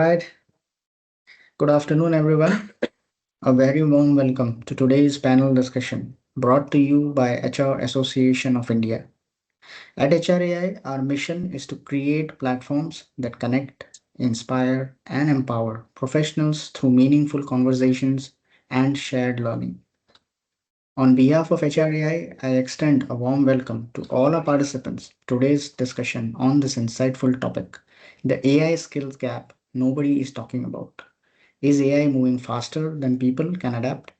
Right. Good afternoon, everyone. A very warm welcome to today's panel discussion brought to you by HR Association of India. At HRAI, our mission is to create platforms that connect, inspire, and empower professionals through meaningful conversations and shared learning. On behalf of HRAI, I extend a warm welcome to all our participants in today's discussion on this insightful topic, the AI skills gap nobody is talking about. Is AI moving faster than people can adapt?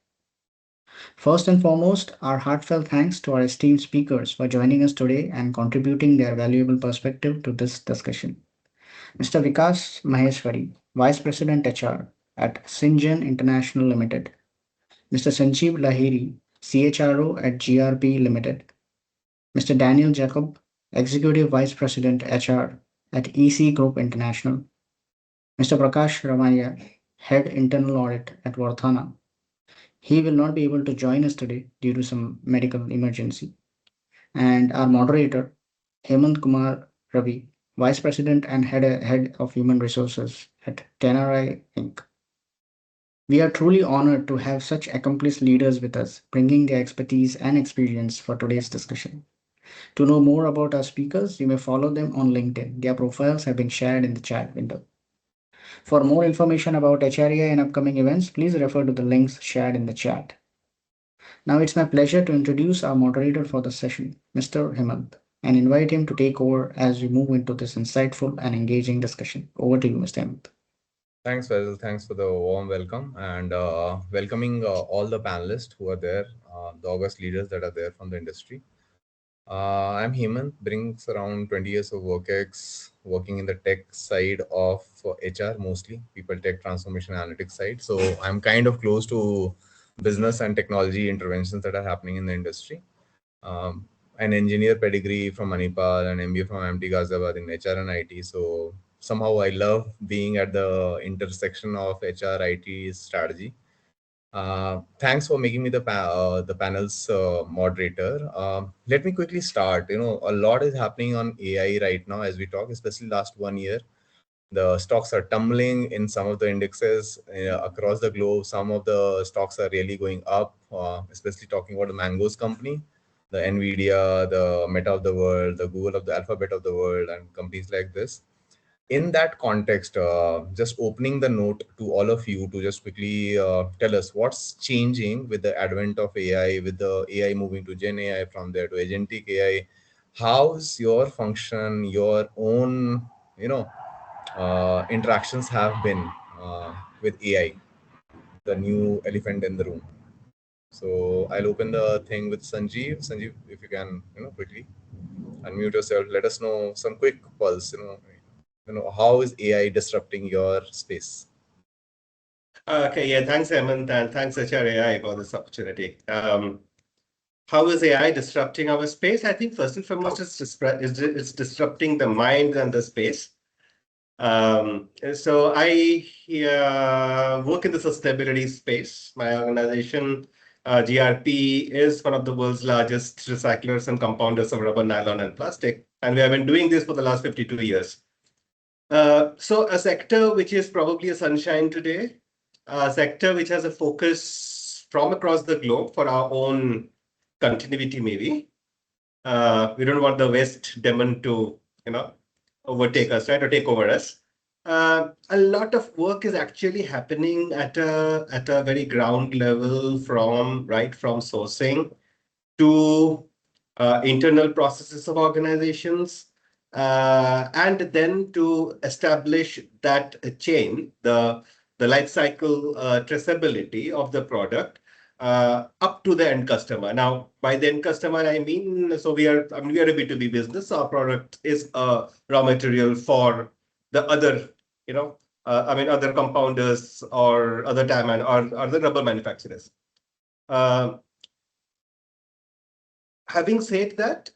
First and foremost, our heartfelt thanks to our esteemed speakers for joining us today and contributing their valuable perspective to this discussion. Mr. Vikas Maheshwari, Vice President HR at Syngene International Limited. Mr. Sanjeev Lahiri, CHRO at GRP Limited. Mr. Daniel Jacob, Executive Vice President HR at EC Group International. Mr. Prakash Ramaiah, Head Internal Audit at Vardhana. He will not be able to join us today due to some medical emergency. And our moderator, Hemant Kumar Ravi, Vice President and Head of Human Resources at Tenarai Inc. We are truly honored to have such accomplished leaders with us, bringing their expertise and experience for today's discussion. To know more about our speakers, you may follow them on LinkedIn. Their profiles have been shared in the chat window. For more information about HREI and upcoming events, please refer to the links shared in the chat. Now it's my pleasure to introduce our moderator for the session, Mr. Hemant, and invite him to take over as we move into this insightful and engaging discussion. Over to you, Mr. Hemant. Thanks, Faisal. Thanks for the warm welcome and welcoming all the panelists who are there, the August leaders that are there from the industry. I'm Hemant, brings around 20 years of work ex, working in the tech side of HR mostly, people tech transformation analytics side. So I'm kind of close to business and technology interventions that are happening in the industry. An engineer pedigree from Manipal and MBA from MT Ghaziabad in HR and IT. So somehow I love being at the intersection of HR IT strategy. Thanks for making me the panel's moderator. Let me quickly start. A lot is happening on AI right now as we talk, especially last 1 year. The stocks are tumbling in some of the indexes across the globe. Some of the stocks are really going up, especially talking about the Mangoes company, the Nvidia, the Meta of the world, the Google of the Alphabet of the world, and companies like this. In that context, just opening the note to all of you to just quickly tell us what's changing with the advent of AI, with the AI moving to Gen AI, from there to agentic AI. How's your function, your own, interactions have been with AI, the new elephant in the room? So I'll open the thing with Sanjeev. Sanjeev, if you can, quickly unmute yourself. Let us know some quick pulse. How is AI disrupting your space? Okay, yeah, thanks, Hemant, and thanks, HRAI, for this opportunity. How is AI disrupting our space? I think first and foremost, it's disrupting the mind and the space. So I work in the sustainability space. My organization, GRP, is one of the world's largest recyclers and compounders of rubber, nylon, and plastic. And we have been doing this for the last 52 years. So a sector which is probably a sunshine today, a sector which has a focus from across the globe for our own continuity, maybe. We don't want the West demon to, overtake us, right, or take over us. A lot of work is actually happening at a very ground level, from sourcing to internal processes of organizations, and then to establish that chain, the life cycle traceability of the product up to the end customer. Now, by the end customer, I mean, so we are a B2B business. Our product is a raw material for the other, other compounders or other diamond or the rubber manufacturers. Having said that,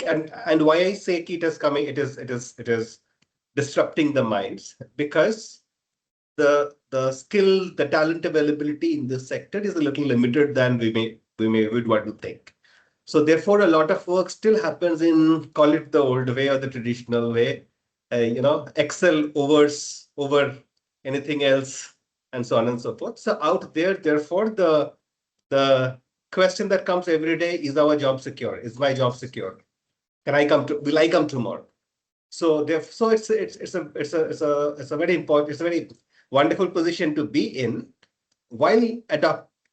and why I say it is coming, it is disrupting the minds, because the skill, the talent availability in this sector is a little limited than we would want to think. So therefore, a lot of work still happens in, call it the old way or the traditional way, excel over anything else, and so on and so forth. So out there, therefore, the question that comes every day is our job secure? Is my job secure? Will I come tomorrow? So therefore, so it's a very important, it's a very wonderful position to be in while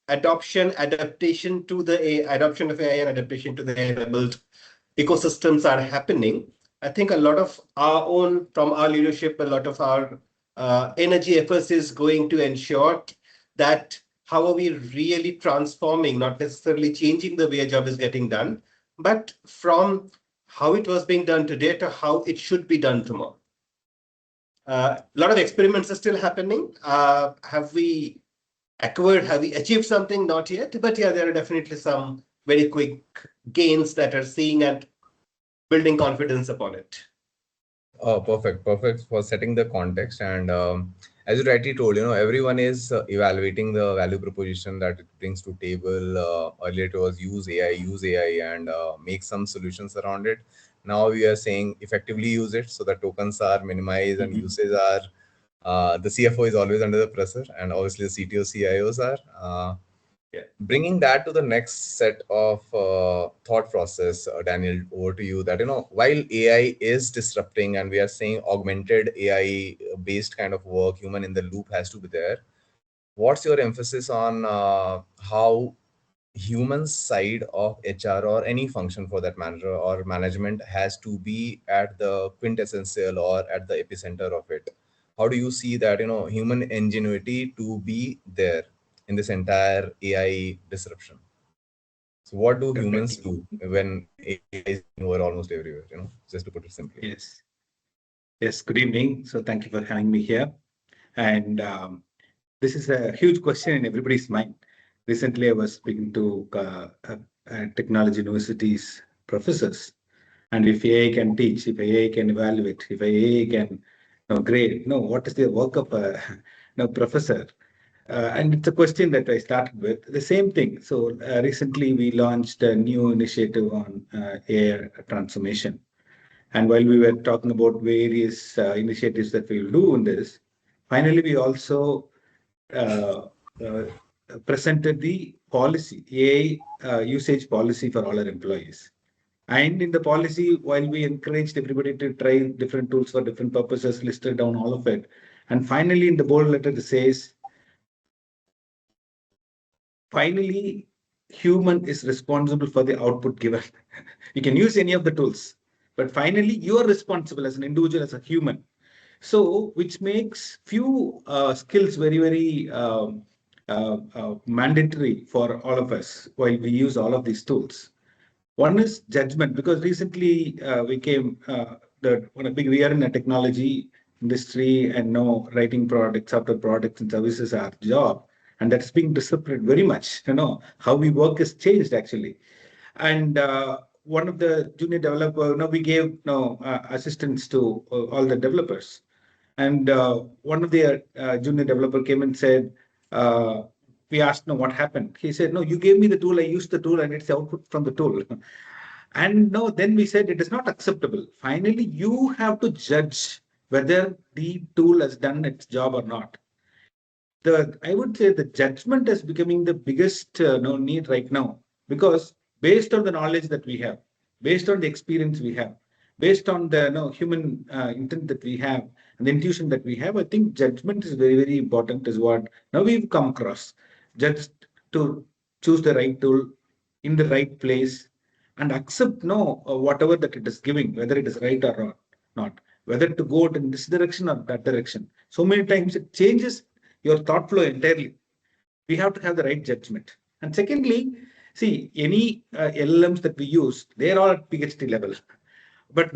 adaptation to the adoption of AI and adaptation to the AI-enabled ecosystems are happening. I think a lot of from our leadership, a lot of our energy efforts is going to ensure that how are we really transforming, not necessarily changing the way a job is getting done, but from how it was being done today to how it should be done tomorrow. A lot of experiments are still happening. Have we achieved something? Not yet, but yeah, there are definitely some very quick gains that are seeing and building confidence upon it. Oh, perfect for setting the context. And as you rightly told, everyone is evaluating the value proposition that it brings to table. Earlier it was use AI, and make some solutions around it. Now we are saying effectively use it so that tokens are minimized and uses are. The CFO is always under the pressure, and obviously the CTO, CIOs are. Bringing that to the next set of thought process, Daniel, over to you. That while AI is disrupting, and we are saying augmented AI based kind of work, human in the loop has to be there. What's your emphasis on how human side of HR or any function for that matter or management has to be at the quintessential or at the epicenter of it? How do you see that human ingenuity to be there in this entire AI disruption? So what do humans do when AI is over almost everywhere, just to put it simply? Yes, good evening. So thank you for having me here. And this is a huge question in everybody's mind. Recently, I was speaking to technology universities professors, and if AI can teach, if AI can evaluate, if AI can grade, what is the work of a professor? And it's a question that I started with. The same thing. So recently, we launched a new initiative on AI transformation. And while we were talking about various initiatives that we'll do in this, finally, we also presented the policy, AI usage policy for all our employees. And in the policy, while we encouraged everybody to try different tools for different purposes, listed down all of it. And finally, in the bold letter, it says, finally, human is responsible for the output given. You can use any of the tools, but finally, you are responsible as an individual, as a human. So, which makes few skills very, very mandatory for all of us while we use all of these tools. One is judgment, because recently we are in a technology industry, and now writing products, software products and services are our job, and that's being disrupted very much. How we work has changed actually. And one of the junior developer, we gave assistance to all the developers. And one of the junior developer came and said, we asked, what happened? He said, no, you gave me the tool, I used the tool, and it's the output from the tool. And no, then we said it is not acceptable. Finally, you have to judge whether the tool has done its job or not. I would say the judgment is becoming the biggest need right now, because based on the knowledge that we have, based on the experience we have, based on the human intent that we have and the intuition that we have, I think judgment is very, very important, is what now we've come across. Just to choose the right tool in the right place and accept whatever that it is giving, whether it is right or not, whether to go in this direction or that direction. So many times it changes your thought flow entirely. We have to have the right judgment. And secondly, see, any LLMs that we use, they're all at PhD level, but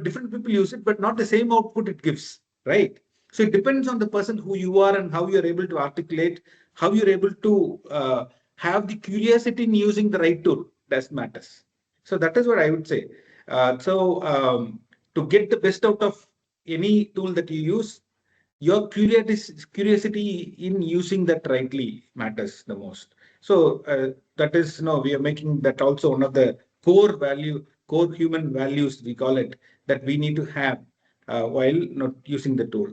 different people use it, but not the same output it gives, right? So it depends on the person who you are and how you're able to articulate, how you're able to have the curiosity in using the right tool. That matters. So that is what I would say. To get the best out of any tool that you use, your curiosity in using that rightly matters the most. So that is, we are making that also one of the core human values, we call it, that we need to have while not using the tool.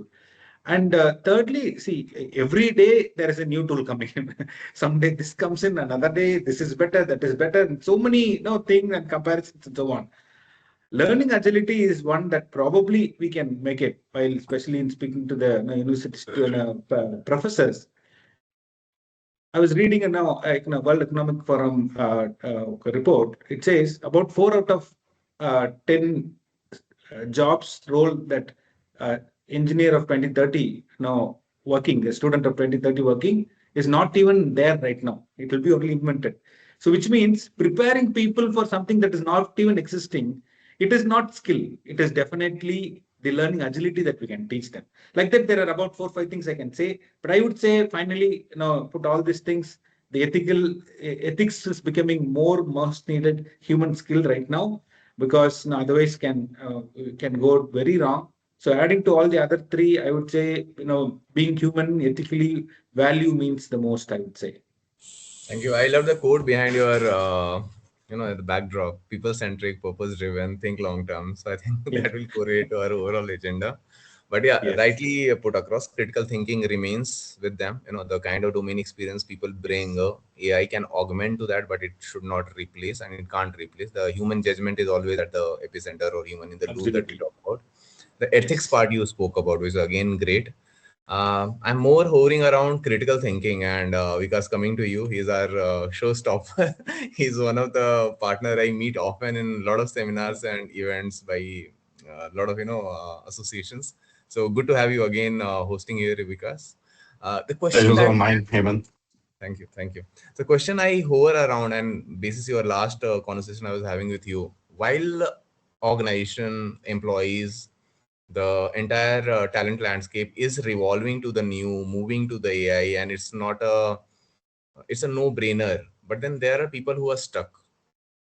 And thirdly, see, every day there is a new tool coming in. Someday this comes in, another day this is better, that is better, and so many things and comparisons and so on. Learning agility is one that probably we can make it, while especially in speaking to the university professors. I was reading a World Economic Forum report. It says about 4 out of 10 jobs role that engineer of 2030 now working, a student of 2030 working, is not even there right now. It will be only invented. So which means preparing people for something that is not even existing, it is not skill. It is definitely the learning agility that we can teach them. Like that, there are about 4 or 5 things I can say. But I would say finally, put all these things. The ethics is becoming more most needed human skill right now, because otherwise can go very wrong. So adding to all the other three, I would say being human, ethically, value means the most, I would say. Thank you. I love the quote behind your, the backdrop: people-centric, purpose-driven, think long-term. So I think Yeah. that will correlate to our overall agenda. But yeah, Yes. rightly put across, critical thinking remains with them. The kind of domain experience people bring, AI can augment to that, but it should not replace, and it can't replace. The human judgment is always at the epicenter, or human in the loop that we Absolutely. talk about. The ethics Yes. part you spoke about, which is again great. I'm more hovering around critical thinking, and Vikas, coming to you, he's our showstopper. He's one of the partner I meet often in a lot of seminars and events by a lot of associations. So good to have you again hosting here, Vikas. The question Pleasure's that all mine, Hemant. Thank you. The question I hover around, and this is your last conversation I was having with you. While organization, employees, the entire talent landscape is revolving to the new, moving to the AI, and it's a no-brainer. But then there are people who are stuck,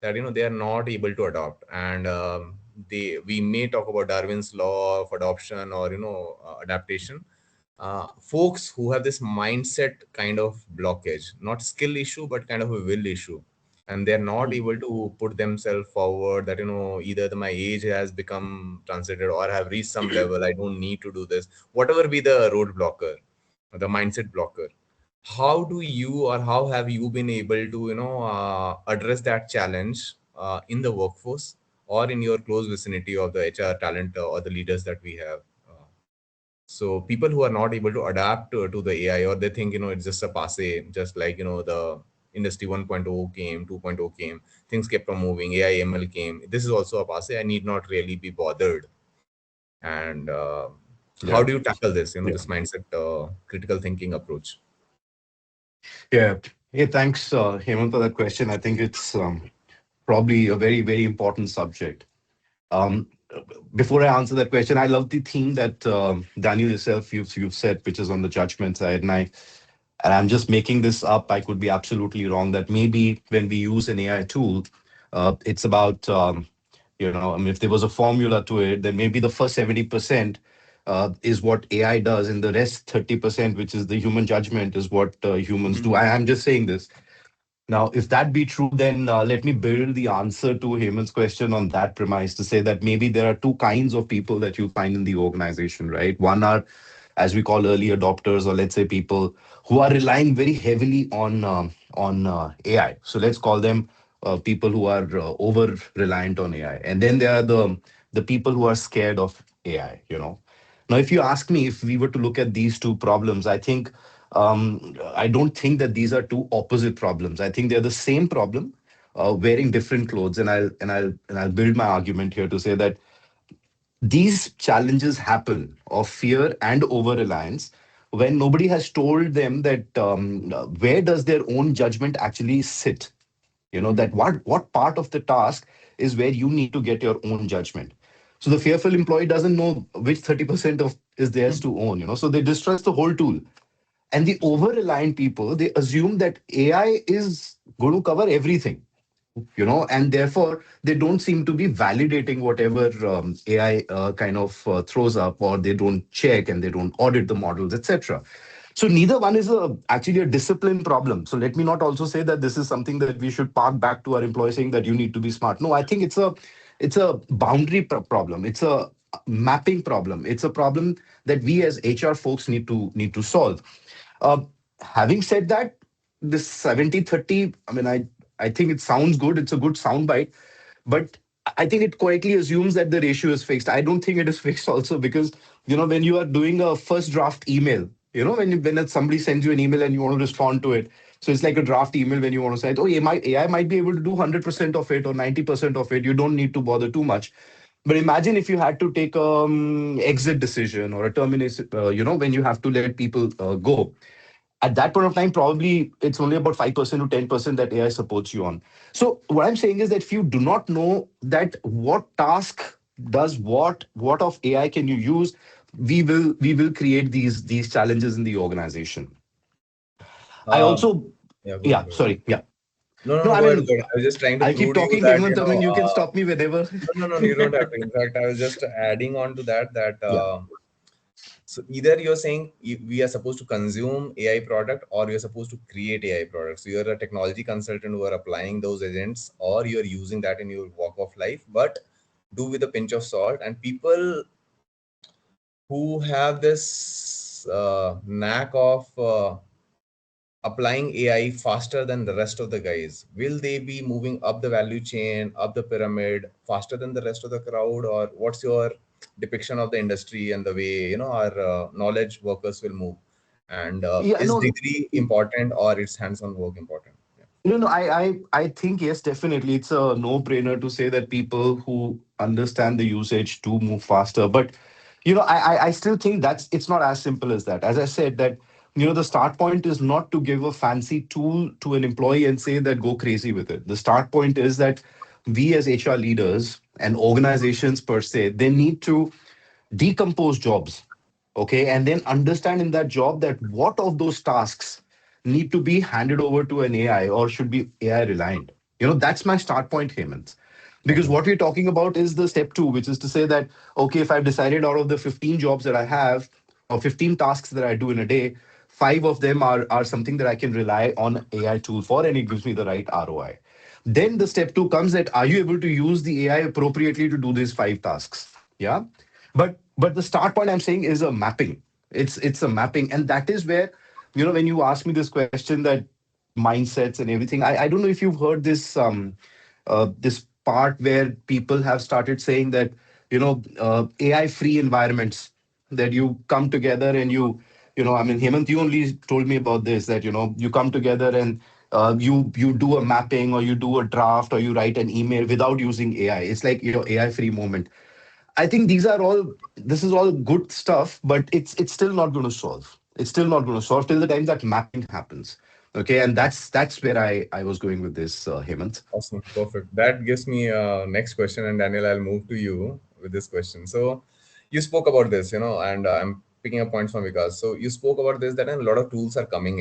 that they are not able to adopt, and we may talk about Darwin's law of adoption, or adaptation. Folks who have this mindset kind of blockage, not skill issue, but kind of a will issue, and they're not able to put themselves forward, that either my age has become translated, or I have reached some level, I don't need to do this, whatever be the road blocker, the mindset blocker. How do you, or how have you been able to address that challenge in the workforce, or in your close vicinity of the HR talent, or the leaders that we have? So people who are not able to adapt to the AI, or they think it's just a passe, just like the industry 1.0 came, 2.0 came, things kept on moving, AI ML came, this is also a passe, I need not really be bothered. And how Yeah. do you tackle this, Yeah. this mindset critical thinking approach? Yeah. Hey, thanks, Hemant, for that question. I think it's probably a very, very important subject. Um, Before I answer that question, I love the theme that Daniel yourself you've said, which is on the judgment side, and I'm just making this up. I could be absolutely wrong. That maybe when we use an AI tool, it's about I mean, if there was a formula to it, then maybe the first 70% is what AI does, and the rest 30%, which is the human judgment, is what humans do. I'm just saying this. Now, if that be true, then let me build the answer to Hemant's question on that premise, to say that maybe there are two kinds of people that you find in the organization, right? One are, as we call, early adopters, or let's say people who are relying very heavily on AI. So let's call them people who are over reliant on AI. And then there are the people who are scared of AI. Now, if you ask me, if we were to look at these two problems, I don't think that these are two opposite problems. I think they're the same problem, wearing different clothes. And I'll build my argument here to say that these challenges happen of fear and over reliance when nobody has told them that where does their own judgment actually sit. That what part of the task is where you need to get your own judgment. So the fearful employee doesn't know which 30% of is theirs to own. So they distrust the whole tool. And the over reliant people, they assume that AI is going to cover everything, and therefore they don't seem to be validating whatever AI kind of throws up, or they don't check and they don't audit the models, etc. So neither one is actually a discipline problem. So let me not also say that this is something that we should park back to our employees saying that you need to be smart. No, I think It's a boundary problem. It's a mapping problem. It's a problem that we as HR folks need to solve. Uh, Having said that, this 70/30, I mean, I think it sounds good. It's a good soundbite, but I think it quietly assumes that the ratio is fixed. I don't think it is fixed also, because when you are doing a first draft email, somebody sends you an email and you want to respond to it. So it's like a draft email when you want to say, oh, AI might be able to do 100% of it or 90% of it. You don't need to bother too much. But imagine if you had to take exit decision or a termination, when you have to let people go. At that point of time, probably it's only about 5% to 10% that AI supports you on. So what I'm saying is that if you do not know that what task does what of AI can you use, we will create these challenges in the organization. I Uh, also, yeah, go yeah, ahead, go ahead. sorry, yeah. No, no, No, no, I go ahead, mean, go ahead. I was just trying to I'll keep prove to you talking, that, Hemant. I mean, you can stop me whenever. no, no, no, you don't have to. In fact, I was just adding on to that, Yeah. so either you're saying we are supposed to consume AI product, or you're supposed to create AI products. So you're a technology consultant who are applying those agents, or you're using that in your walk of life, but do with a pinch of salt. And people who have this knack of applying AI faster than the rest of the guys, will they be moving up the value chain, up the pyramid faster than the rest of the crowd? Or what's your depiction of the industry and the way, our knowledge workers will move? And Yeah, is no. degree important, or is hands-on work important? Yeah. No, I think yes, definitely. It's a no-brainer to say that people who understand the usage do move faster. But I still think it's not as simple as that. As I said, that the start point is not to give a fancy tool to an employee and say that go crazy with it. The start point is that we as HR leaders and organizations per se, they need to decompose jobs, okay, and then understand in that job that what of those tasks need to be handed over to an AI or should be AI reliant. That's my start point, Hemant. Because Okay. what we're talking about is the step two, which is to say that, okay, if I've decided out of the 15 jobs that I have or 15 tasks that I do in a day, five of them are something that I can rely on AI tool for, and it gives me the right ROI. Then the step two comes that are you able to use the AI appropriately to do these five tasks? Yeah. But the start point I'm saying is a mapping. It's a mapping, and that is where when you ask me this question, that mindsets and everything, I don't know if you've heard this part where people have started saying that AI free environments, that you come together and I mean, Hemant, you only told me about this, that you come together and you do a mapping or you do a draft or you write an email without using AI. It's like AI free moment. I think this is all good stuff, but it's still not going to solve. It's still not going to solve till the time that mapping happens. Okay, and that's where I was going with this, Hemant. Awesome. Perfect. That gives me a next question. And Daniel, I'll move to you with this question. So you spoke about this, and I'm picking up points from Vikas. So you spoke about this, that a lot of tools are coming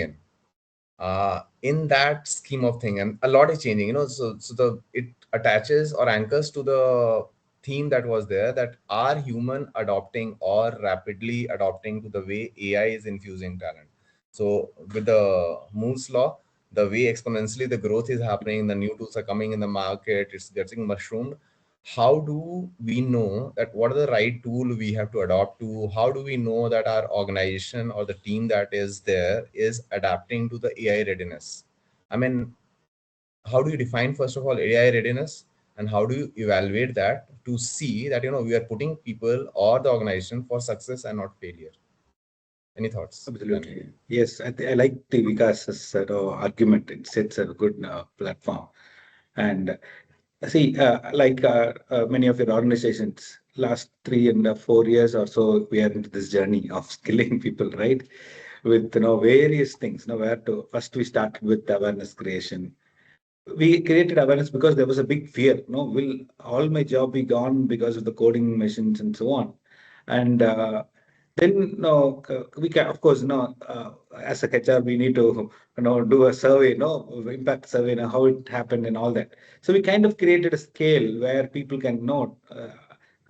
in that scheme of thing, and a lot is changing, so the it attaches or anchors to the theme that was there, that are human adopting or rapidly adopting to the way AI is infusing talent. So with the Moore's law, the way exponentially the growth is happening, the new tools are coming in the market, it's getting mushroomed. How do we know that what are the right tool we have to adopt to? How do we know that our organization or the team that is there is adapting to the AI readiness? I mean, how do you define, first of all, AI readiness, and how do you evaluate that to see that we are putting people or the organization for success and not failure? Any thoughts, Daniel? Absolutely. Yes, I like the Vikas's argument. It sets a good platform. And see, many of your organizations, last 3 and 4 years or so, we are into this journey of skilling people, right? With various things. Where to first we started with awareness creation. We created awareness because there was a big fear. Will all my job be gone because of the coding machines and so on? And then no, we can, of course, as a HR, we need to do a survey, impact survey, how it happened and all that. So we kind of created a scale where people can know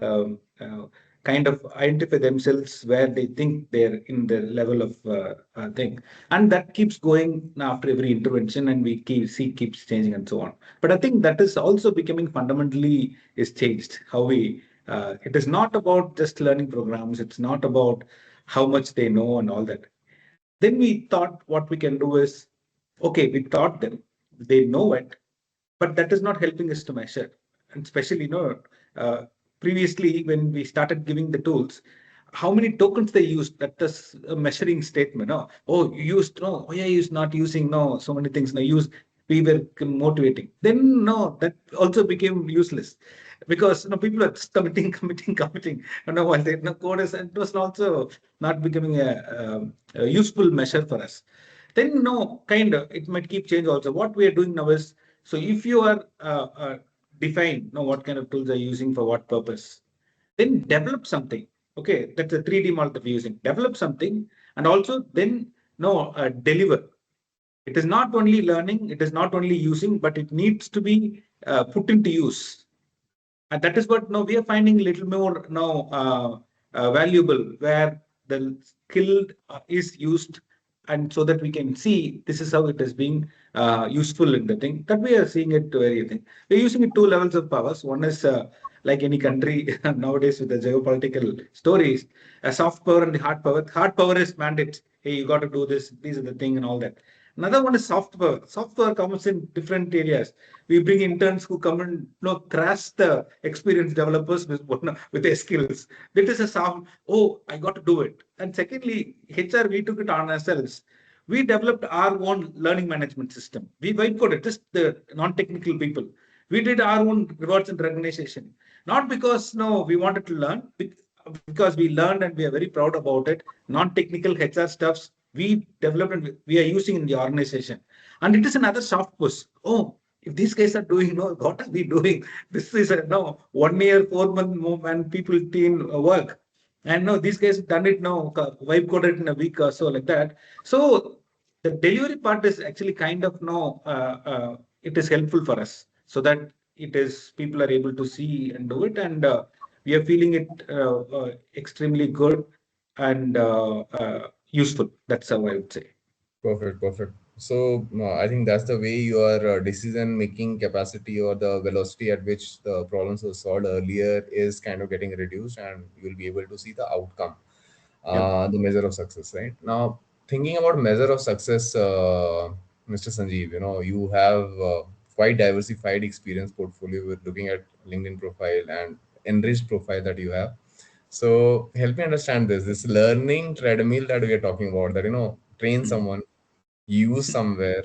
um, uh, kind of identify themselves where they think they're in the level of thing, and that keeps going after every intervention, and we keeps changing and so on. But I think that is also becoming fundamentally is changed how we. It is not about just learning programs. It's not about how much they know and all that. Then we thought what we can do is, okay, we taught them, they know it, but that is not helping us to measure. And especially, uh, previously when we started giving the tools, how many tokens they used, that is a measuring statement. No, oh, you used, no, oh yeah, you used not using, no, so many things, no, use, we were motivating. Then, no, that also became useless because people are just committing. While they no code is, it was also not becoming a useful measure for us. Then, no, kind of, it might keep change also. What we are doing now is, so if you are define, what kind of tools are you using for what purpose, then develop something. Okay, that's a 3D model that we're using. Develop something, and also then deliver. It is not only learning, it is not only using, but it needs to be put into use. And that is what now we are finding a little more now valuable, where the skill is used, and so that we can see this is how it is being useful in the thing that we are seeing it to everything. We're using it two levels of powers. One is like any country nowadays with the geopolitical stories, a soft power and the hard power. Hard power is mandates. Hey, you got to do this. These are the thing and all that. Another one is soft power. Soft power comes in different areas. We bring interns who come and crash the experienced developers with their skills. That is a sound. Oh, I got to do it. And secondly, HR, we took it on ourselves. We developed our own learning management system. We white coded just the non-technical people. We did our own rewards and recognition, not because we wanted to learn, because we learned and we are very proud about it. Non-technical HR stuffs we developed and we are using in the organization, and it is another soft push. Oh, if these guys are doing, what are we doing? This is a 1 year, 4 month and people team work. And no, these guys done it now, vibe coded in a week or so like that. So the delivery part is actually kind of it is helpful for us so that it is people are able to see and do it, and we are feeling it extremely good and useful. That's how I would say. Perfect, perfect. So I think that's the way your decision-making capacity or the velocity at which the problems were solved earlier is kind of getting reduced, and you'll be able to see the outcome, Yeah. the measure of success, right? Now, thinking about measure of success, Mr. Sanjeev, you have quite diversified experience portfolio with looking at LinkedIn profile and enriched profile that you have. So help me understand this learning treadmill that we are talking about, that train someone, use somewhere,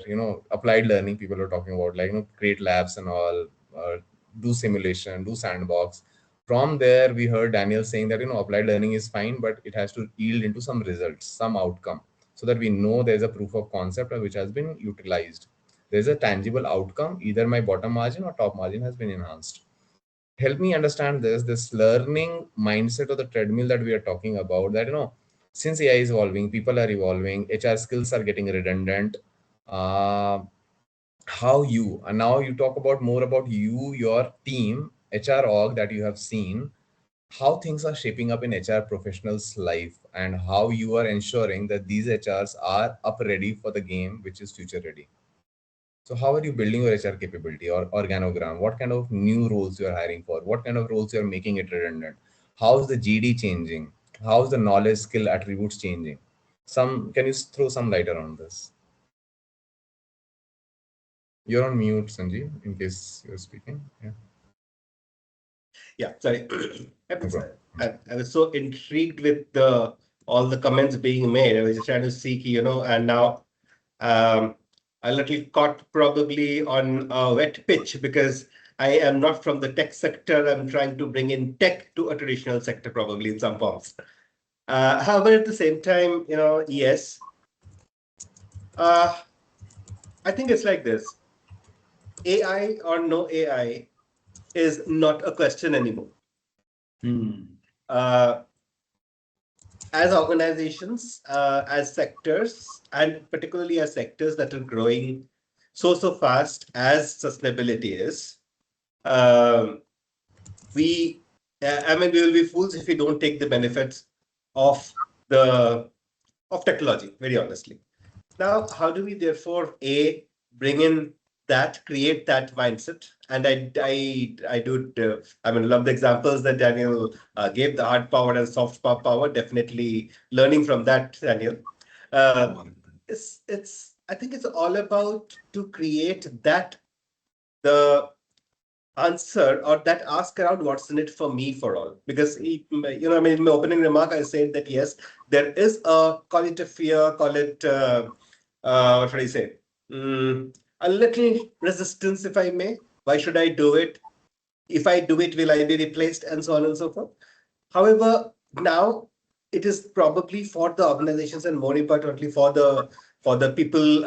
applied learning people are talking about, like create labs and all, do simulation, do sandbox. From there we heard Daniel saying that applied learning is fine, but it has to yield into some results, some outcome, so that we know there's a proof of concept which has been utilized. There's a tangible outcome, either my bottom margin or top margin has been enhanced. Help me understand this learning mindset of the treadmill that we are talking about, that since AI is evolving, people are evolving, HR skills are getting redundant. uh, how you, and now you talk about more about you, your team, HR org that you have seen, how things are shaping up in HR professionals life, and how you are ensuring that these HRs are up ready for the game which is future ready. So how are you building your HR capability or organogram? What kind of new roles you are hiring for? What kind of roles you are making it redundant? How's the GD changing? How's the knowledge skill attributes changing? Can you throw some light around this? You're on mute, Sanjeev, in case you're speaking. Yeah. Yeah, sorry. No problem. I was so intrigued with all the comments being made. I was just trying to see, and now a little caught probably on a wet pitch because I am not from the tech sector. I'm trying to bring in tech to a traditional sector, probably in some forms. However, at the same time, yes, I think it's like this: AI or no AI is not a question anymore. As organizations, as sectors, and particularly as sectors that are growing so fast as sustainability is, we I mean, we will be fools if we don't take the benefits of the of technology, very honestly. Now, how do we therefore bring in that, create that mindset? And I do. I mean, love the examples that Daniel gave, the hard power and soft power. Definitely learning from that, Daniel. Uh, it's. I think it's all about to create that the answer or that ask around what's in it for me for all, because I mean, in my opening remark I said that yes, there is a, call it a fear, call it what should I say, a little resistance, if I may. Why should I do it? If I do it, will I be replaced, and so on and so forth. However, now it is probably for the organizations, and more importantly for the people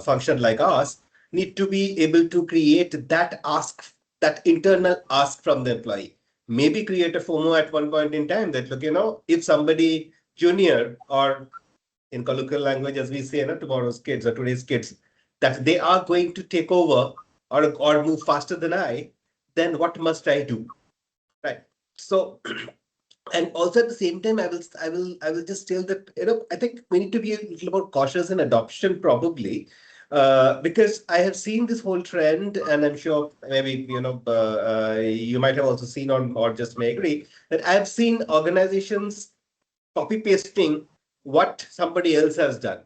function like us, need to be able to create that ask, that internal ask from the employee. Maybe create a FOMO at one point in time that, look, if somebody junior, or in colloquial language, as we say, tomorrow's kids or today's kids, that they are going to take over or move faster than I, then what must I do? Right. So, and also at the same time, I will just tell that, I think we need to be a little more cautious in adoption, probably, because I have seen this whole trend, and I'm sure maybe you might have also seen, or just may agree, that I have seen organizations copy pasting what somebody else has done.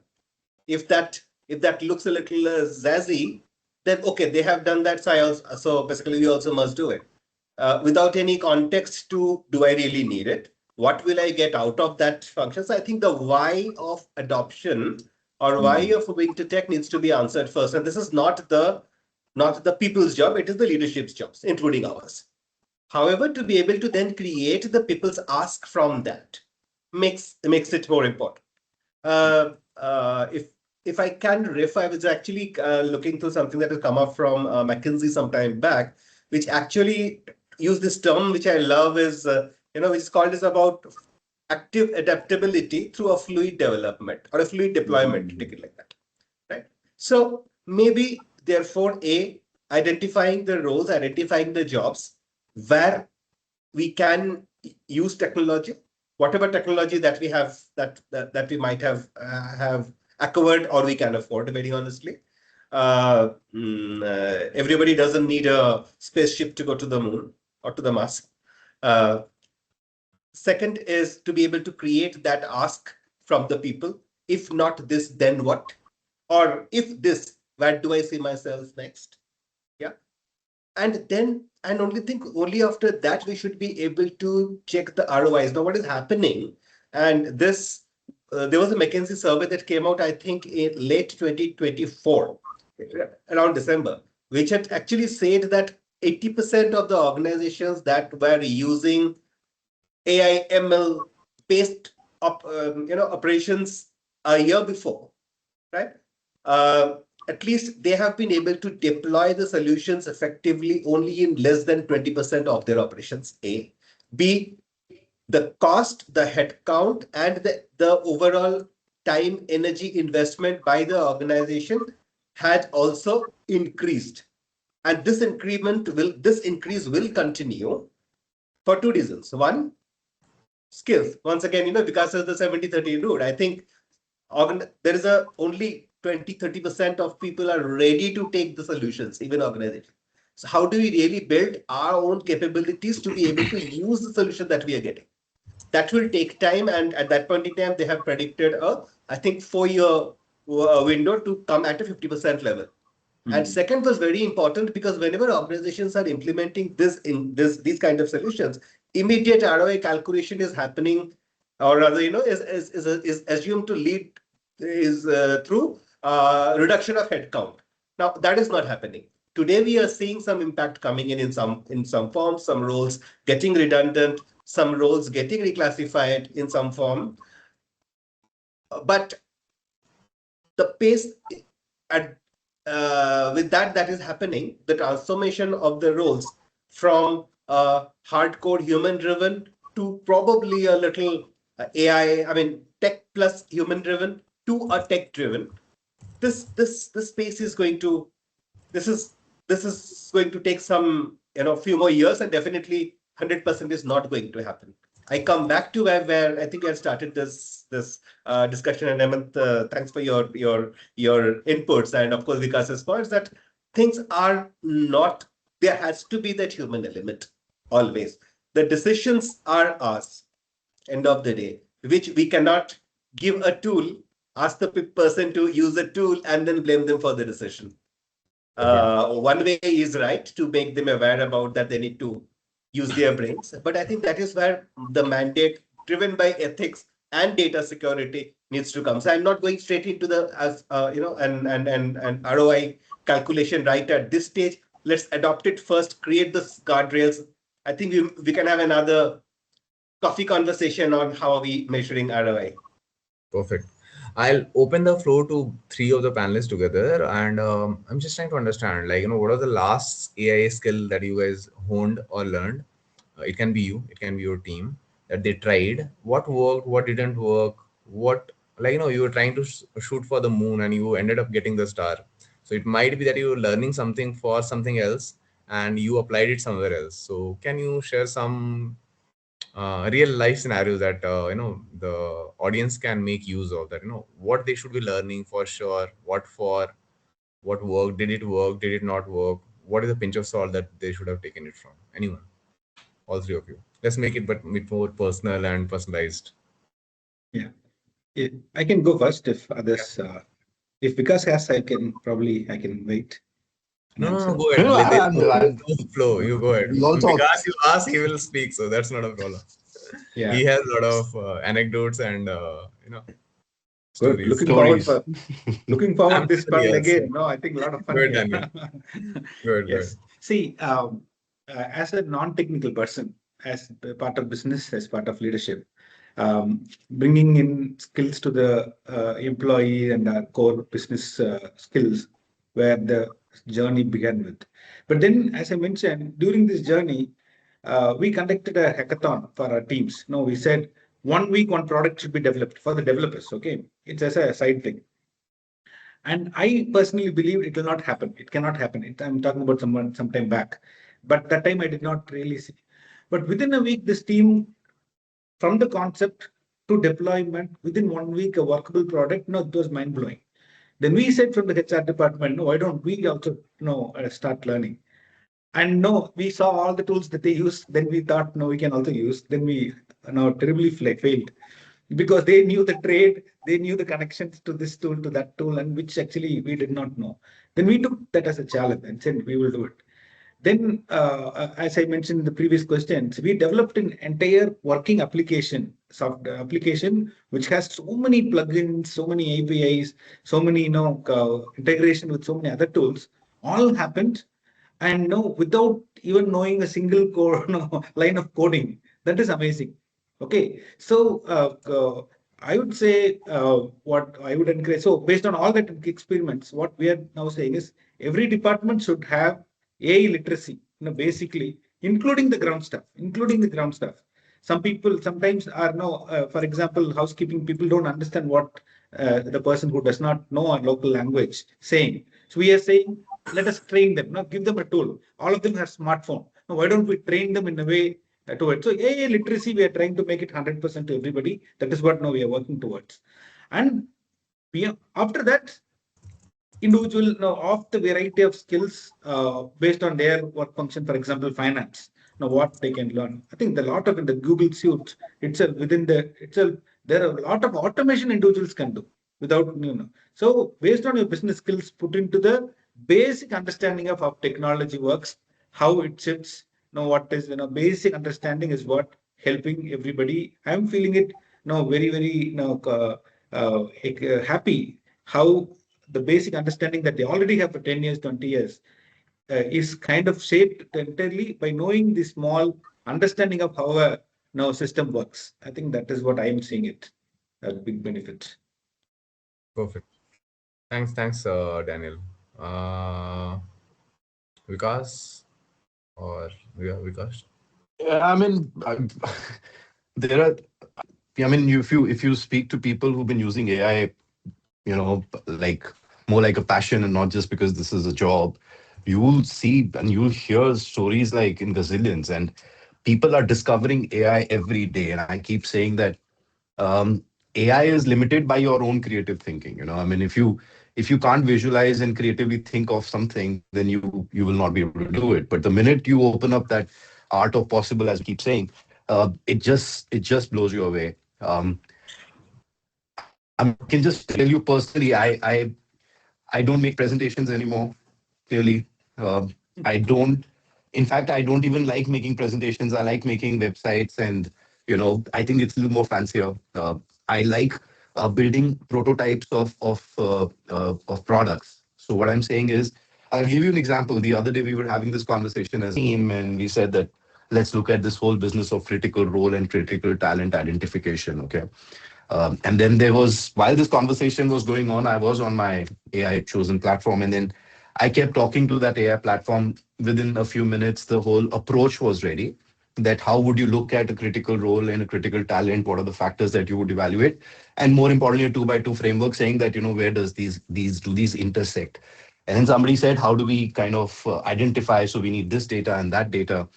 If that looks a little zazzy, then okay, they have done that, so basically we also must do it. Without any context to, do I really need it? What will I get out of that function? So I think the why of adoption, or why of moving to tech, needs to be answered first. And this is not the people's job, it is the leadership's jobs, including ours. However, to be able to then create the people's ask from that makes it more important. If I can riff, I was actually looking through something that has come up from McKinsey some time back, which actually used this term, which I love, is which is called as about active adaptability through a fluid development or a fluid deployment, take it like that, right? So maybe therefore, identifying the roles, identifying the jobs where we can use technology, whatever technology that we have, that we might have acquired, or we can afford, very honestly. Everybody doesn't need a spaceship to go to the moon or to the Mars. Second is to be able to create that ask from the people. If not this, then what? Or if this, where do I see myself next? Yeah. And then, and only after that, we should be able to check the ROIs. Now, what is happening? And this, there was a McKinsey survey that came out, I think, in late 2024, around December, which had actually said that 80% of the organizations that were using AI ML based operations a year before, right? At least they have been able to deploy the solutions effectively only in less than 20% of their operations. A. B, the cost, the headcount, and the overall time, energy investment by the organization had also increased. And this increase will continue for two reasons. One, skills. Once again, because of the 70-30 rule, I think there is only 20-30% of people are ready to take the solutions, even organizations. So how do we really build our own capabilities to be able to use the solution that we are getting? That will take time, and at that point in time, they have predicted I think 4-year window to come at a 50% level. And second was very important, because whenever organizations are implementing these kind of solutions, immediate ROI calculation is happening, or rather, is assumed to lead through reduction of headcount. Now that is not happening. Today we are seeing some impact coming in some forms, some roles getting redundant, some roles getting reclassified in some form. But the pace at with that is happening, the transformation of the roles from hardcore human-driven to probably a little tech plus human-driven to a tech-driven. This space is going to take some few more years, and definitely 100% is not going to happen. I come back to where I think I started this discussion, and Hemant, thanks for your inputs, and of course Vikas's points that things are not. There has to be that human element always. The decisions are ours. End of the day, which we cannot give a tool, ask the person to use a tool, and then blame them for the decision. One way is right to make them aware about that they need to use their brains. But I think that is where the mandate driven by ethics and data security needs to come. So I'm not going straight into the and ROI calculation right at this stage. Let's adopt it first, create the guardrails. I think we can have another coffee conversation on how are we measuring ROI. Perfect. I'll open the floor to three of the panelists together, and I'm just trying to understand, like, what are the last AI skill that you guys honed or learned? It can be you, it can be your team that they tried. What worked, what didn't work, what, like, you were trying to shoot for the moon and you ended up getting the star. So it might be that you were learning something for something else and you applied it somewhere else. So can you share some real life scenarios that the audience can make use of, that what they should be learning for sure, what worked, did it work, did it not work, what is the pinch of salt that they should have taken it from? Anyone? All three of you. Let's make it but bit more personal and personalized. Yeah. I can go first if others, if Vikas has, I can wait. No, Answer. go ahead. No, There's no flow. You go ahead. We all talk. Because you ask, he will speak, so that's not a problem. Yeah. He has a lot of anecdotes and Good. stories. Looking forward this Absolutely, panel yes. again. No, I think a lot of fun. Good, here. Daniel. Good. Yes. See, as a non-technical person, as part of business, as part of leadership, bringing in skills to the employee and our core business skills, where the journey began with. But then, as I mentioned, during this journey, we conducted a hackathon for our teams. No, we said 1 week, one product should be developed for the developers. Okay, it's as a side thing. And I personally believe it will not happen. It cannot happen. I'm talking about some time back, but that time I did not really see. But within a week, this team, from the concept to deployment, within 1 week, a workable product. No, it was mind blowing. Then we said from the HR department, no, why don't we also start learning? And no, we saw all the tools that they used. Then we thought, no, we can also use. Then we terribly failed, because they knew the trade, they knew the connections to this tool, to that tool, and which actually we did not know. Then we took that as a challenge and said we will do it. Then, as I mentioned in the previous questions, we developed an entire working application, software application, which has so many plugins, so many APIs, so many integration with so many other tools. All happened, and without even knowing a single line of coding. That is amazing. Okay, so I would say what I would encourage. So based on all that experiments, what we are now saying is every department should have AI literacy, basically, including the ground staff, Some people sometimes are for example, housekeeping people don't understand what the person who does not know our local language saying. So we are saying, let us train them, give them a tool. All of them have smartphone. Now, why don't we train them in a way to it? So AI literacy, we are trying to make it 100% to everybody. That is what now we are working towards. And after that, individual of the variety of skills based on their work function, for example, finance, what they can learn. I think the lot of in the Google suite itself, there are a lot of automation individuals can do without, So based on your business skills, put into the basic understanding of how technology works, how it sits, what is, basic understanding is what helping everybody. I'm feeling it very, very happy how the basic understanding that they already have for 10 years, 20 years is kind of shaped entirely by knowing the small understanding of how a system works. I think that is what I am seeing it as a big benefit. Perfect. Thanks, Daniel. Vikas or Vikas? I mean, there are. I mean, if you speak to people who've been using AI, like more like a passion and not just because this is a job, you will see and you will hear stories like in gazillions, and people are discovering AI every day. And I keep saying that um, AI is limited by your own creative thinking. I mean, if you can't visualize and creatively think of something, then you will not be able to do it. But the minute you open up that art of possible, as we keep saying, it just blows you away. I can just tell you personally, I don't make presentations anymore. Clearly, I don't. In fact, I don't even like making presentations. I like making websites, and I think it's a little more fancier. I like building prototypes of products. So what I'm saying is, I'll give you an example. The other day we were having this conversation as a team, and we said that let's look at this whole business of critical role and critical talent identification. Okay. And then there was, while this conversation was going on, I was on my AI chosen platform. And then I kept talking to that AI platform. Within a few minutes, the whole approach was ready. That how would you look at a critical role and a critical talent? What are the factors that you would evaluate? And more importantly, a 2x2 framework saying that, where does these intersect? And then somebody said, how do we kind of identify? So we need this data and that data.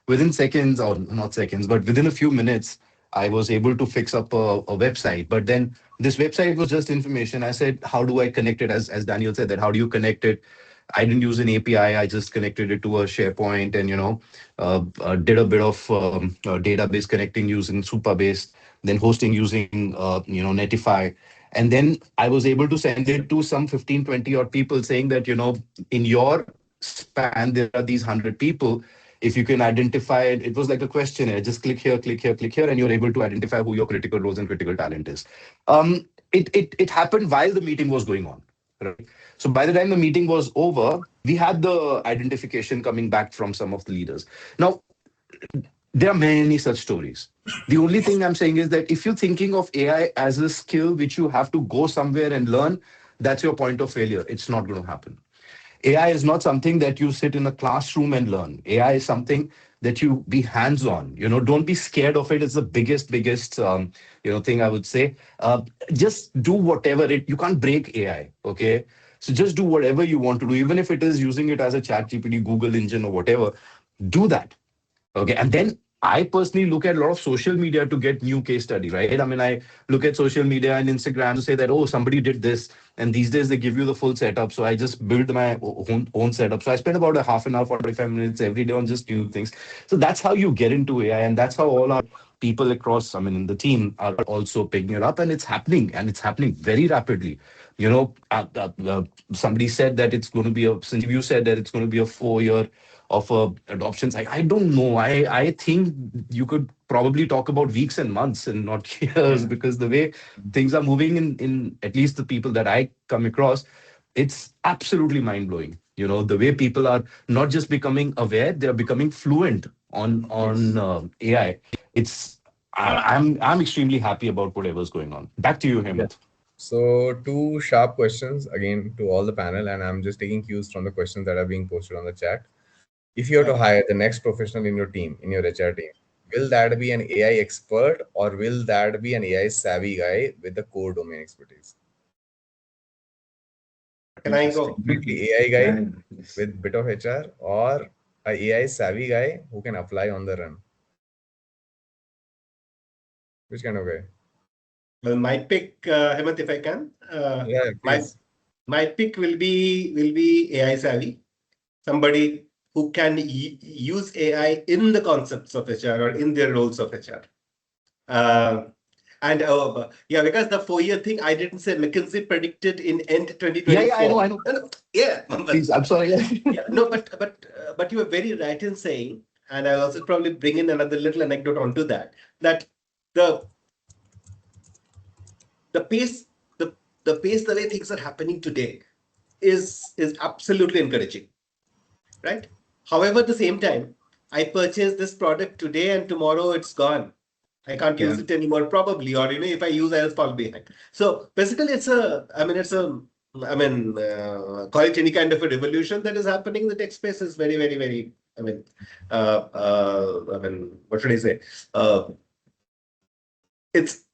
Within seconds, or not seconds, but within a few minutes, I was able to fix up a website. But then this website was just information. I said, how do I connect it? As Daniel said, that how do you connect it? I didn't use an API. I just connected it to a SharePoint, and did a bit of database connecting using Supabase, then hosting using Netify. And then I was able to send it to some 15, 20 odd people saying that, in your span, there are these 100 people. If you can identify it, it was like a questionnaire. Just click here, click here, click here, and you're able to identify who your critical roles and critical talent is. It happened while the meeting was going on. Right. So by the time the meeting was over, we had the identification coming back from some of the leaders. Now, there are many such stories. The only thing I'm saying is that if you're thinking of AI as a skill which you have to go somewhere and learn, that's your point of failure. It's not going to happen. AI is not something that you sit in a classroom and learn. AI is something that you be hands on. Don't be scared of it. It's the biggest thing I would say. Just do whatever it. You can't break AI. Okay. So just do whatever you want to do, even if it is using it as a chat GPT, Google engine, or whatever. Do that. Okay. And then I personally look at a lot of social media to get new case study, right? I mean, I look at social media and Instagram to say that, oh, somebody did this. And these days they give you the full setup. So I just build my own setup. So I spend about a half an hour, 45 minutes every day on just new things. So that's how you get into AI. And that's how all our people across, I mean, in the team are also picking it up. And it's happening, and it's happening very rapidly. Somebody said that it's going to be since you said that it's going to be a 4 year of adoption cycle. I don't know. I think you could probably talk about weeks and months and not years, because the way things are moving in at least the people that I come across, it's absolutely mind blowing. The way people are not just becoming aware, they are becoming fluent on AI. It's I'm extremely happy about whatever's going on. Back to you, Yeah. Hemant. So two sharp questions again to all the panel, and I'm just taking cues from the questions that are being posted on the chat. If you have to hire the next professional in your team, in your HR team, will that be an AI expert or will that be an AI savvy guy with the core domain expertise? Can I go? Completely AI guy Yeah, yes. with bit of HR, or a AI savvy guy who can apply on the run? Which kind of guy? Well, my pick, Hemant, if I can, Yeah, my please. my pick will be AI savvy, somebody who can use AI in the concepts of HR or in their roles of HR. Uh, and yeah, because the 4 year thing, I didn't say McKinsey predicted in end Yeah, I know, 2024. I know. No, no, yeah, Please, I'm sorry. yeah, no, but you were very right in saying, and I'll also probably bring in another little anecdote onto that. That the the pace, the pace, the way things are happening today is absolutely encouraging, right? However, at the same time, I purchased this product today and tomorrow it's gone. I can't Yeah. use it anymore, probably, or if I use, I'll fall behind. So basically, call it any kind of a revolution that is happening in the tech space is very, very, very. What should I say? It's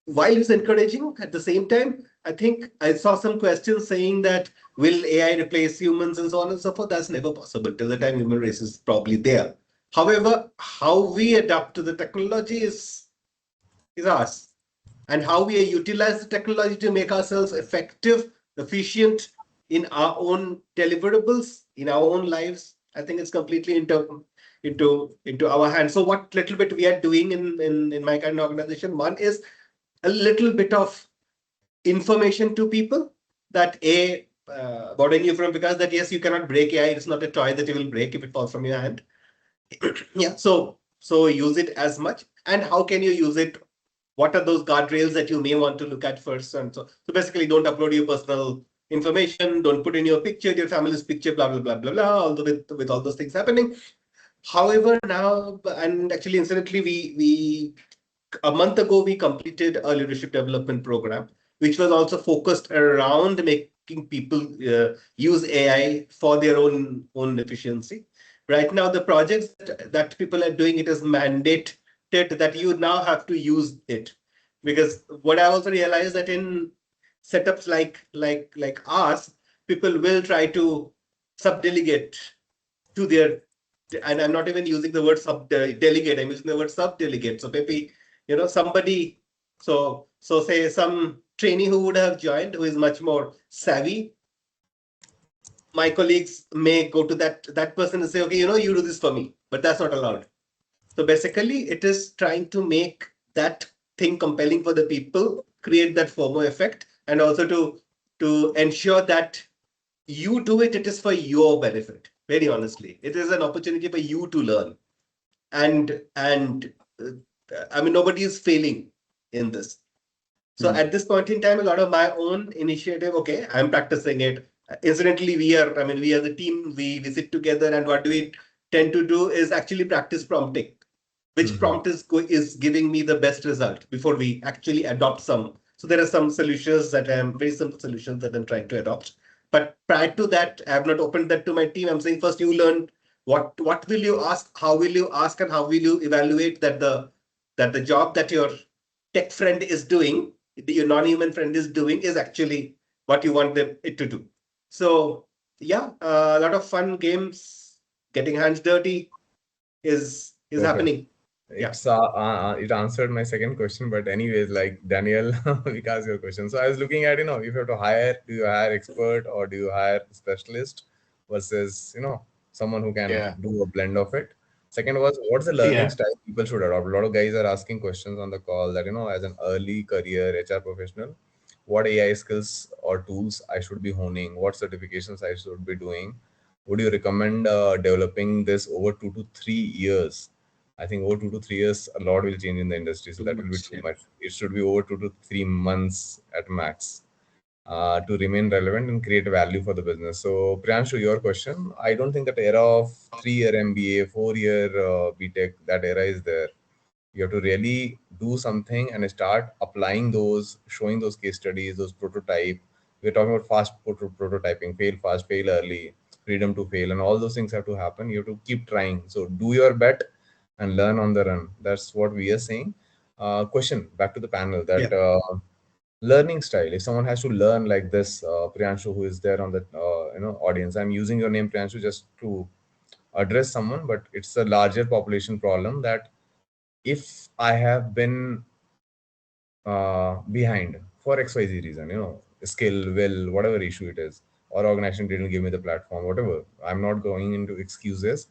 while it's encouraging, at the same time, I think I saw some questions saying that will AI replace humans and so on and so forth. That's never possible till the time human race is probably there. However, how we adapt to the technology is ours, and how we utilize the technology to make ourselves effective, efficient in our own deliverables, in our own lives. I think it's completely into our hands. So what little bit we are doing in my kind of organization, one is a little bit of information to people that borrowing you from because that yes, you cannot break AI. It's not a toy that you will break if it falls from your hand. Yeah. So use it as much. And how can you use it? What are those guardrails that you may want to look at first? And so basically, don't upload your personal information. Don't put in your picture, your family's picture, blah blah blah blah blah. Although with all those things happening, however, now and actually, incidentally, we a month ago we completed a leadership development program, which was also focused around making people use AI for their own efficiency. Right now, the projects that people are doing, it is mandated that you now have to use it, because what I also realized that in setups like ours, people will try to subdelegate to their, and I'm not even using the word sub delegate, I'm using the word sub delegate. So maybe somebody, so say some trainee who would have joined, who is much more savvy, my colleagues may go to that person and say, okay, you do this for me, but that's not allowed. So basically it is trying to make that thing compelling for the people, create that FOMO effect, and also to ensure that you do it, it is for your benefit. Very honestly, it is an opportunity for you to learn. And I mean, nobody is failing in this. So at this point in time, a lot of my own initiative, okay, I'm practicing it. Incidentally, we as a team, we sit together, and what do we tend to do is actually practice prompting. Which prompt is giving me the best result before we actually adopt some. So there are some solutions that I'm very simple solutions that I'm trying to adopt. But prior to that, I have not opened that to my team. I'm saying first you learn what will you ask, how will you ask, and how will you evaluate that the job that your tech friend is doing, your non-human friend is doing, is actually what you want it to do. So yeah, a lot of fun games, getting hands dirty is Perfect. happening. It answered my second question, but anyways, like Daniel, because your question. So I was looking at, if you have to hire, do you hire expert or do you hire specialist versus, someone who can do a blend of it. Second was, what's the learning style people should adopt? A lot of guys are asking questions on the call that, as an early career HR professional, what AI skills or tools I should be honing, what certifications I should be doing. Would you recommend developing this over 2 to 3 years? I think over 2 to 3 years, a lot will change in the industry. So that will be too much. It should be over 2 to 3 months at max to remain relevant and create value for the business. So Priyanshu, your question, I don't think that era of 3-year MBA, 4-year BTech, that era is there. You have to really do something and start applying those, showing those case studies, those prototype. We're talking about fast prototyping, fail fast, fail early, freedom to fail, and all those things have to happen. You have to keep trying. So do your bet and learn on the run. That's what we are saying. Question back to the panel that learning style. If someone has to learn like this, Priyanshu, who is there on the audience, I'm using your name Priyanshu just to address someone, but it's a larger population problem that if I have been behind for XYZ reason, skill, will, whatever issue it is, or organization didn't give me the platform, whatever. I'm not going into excuses.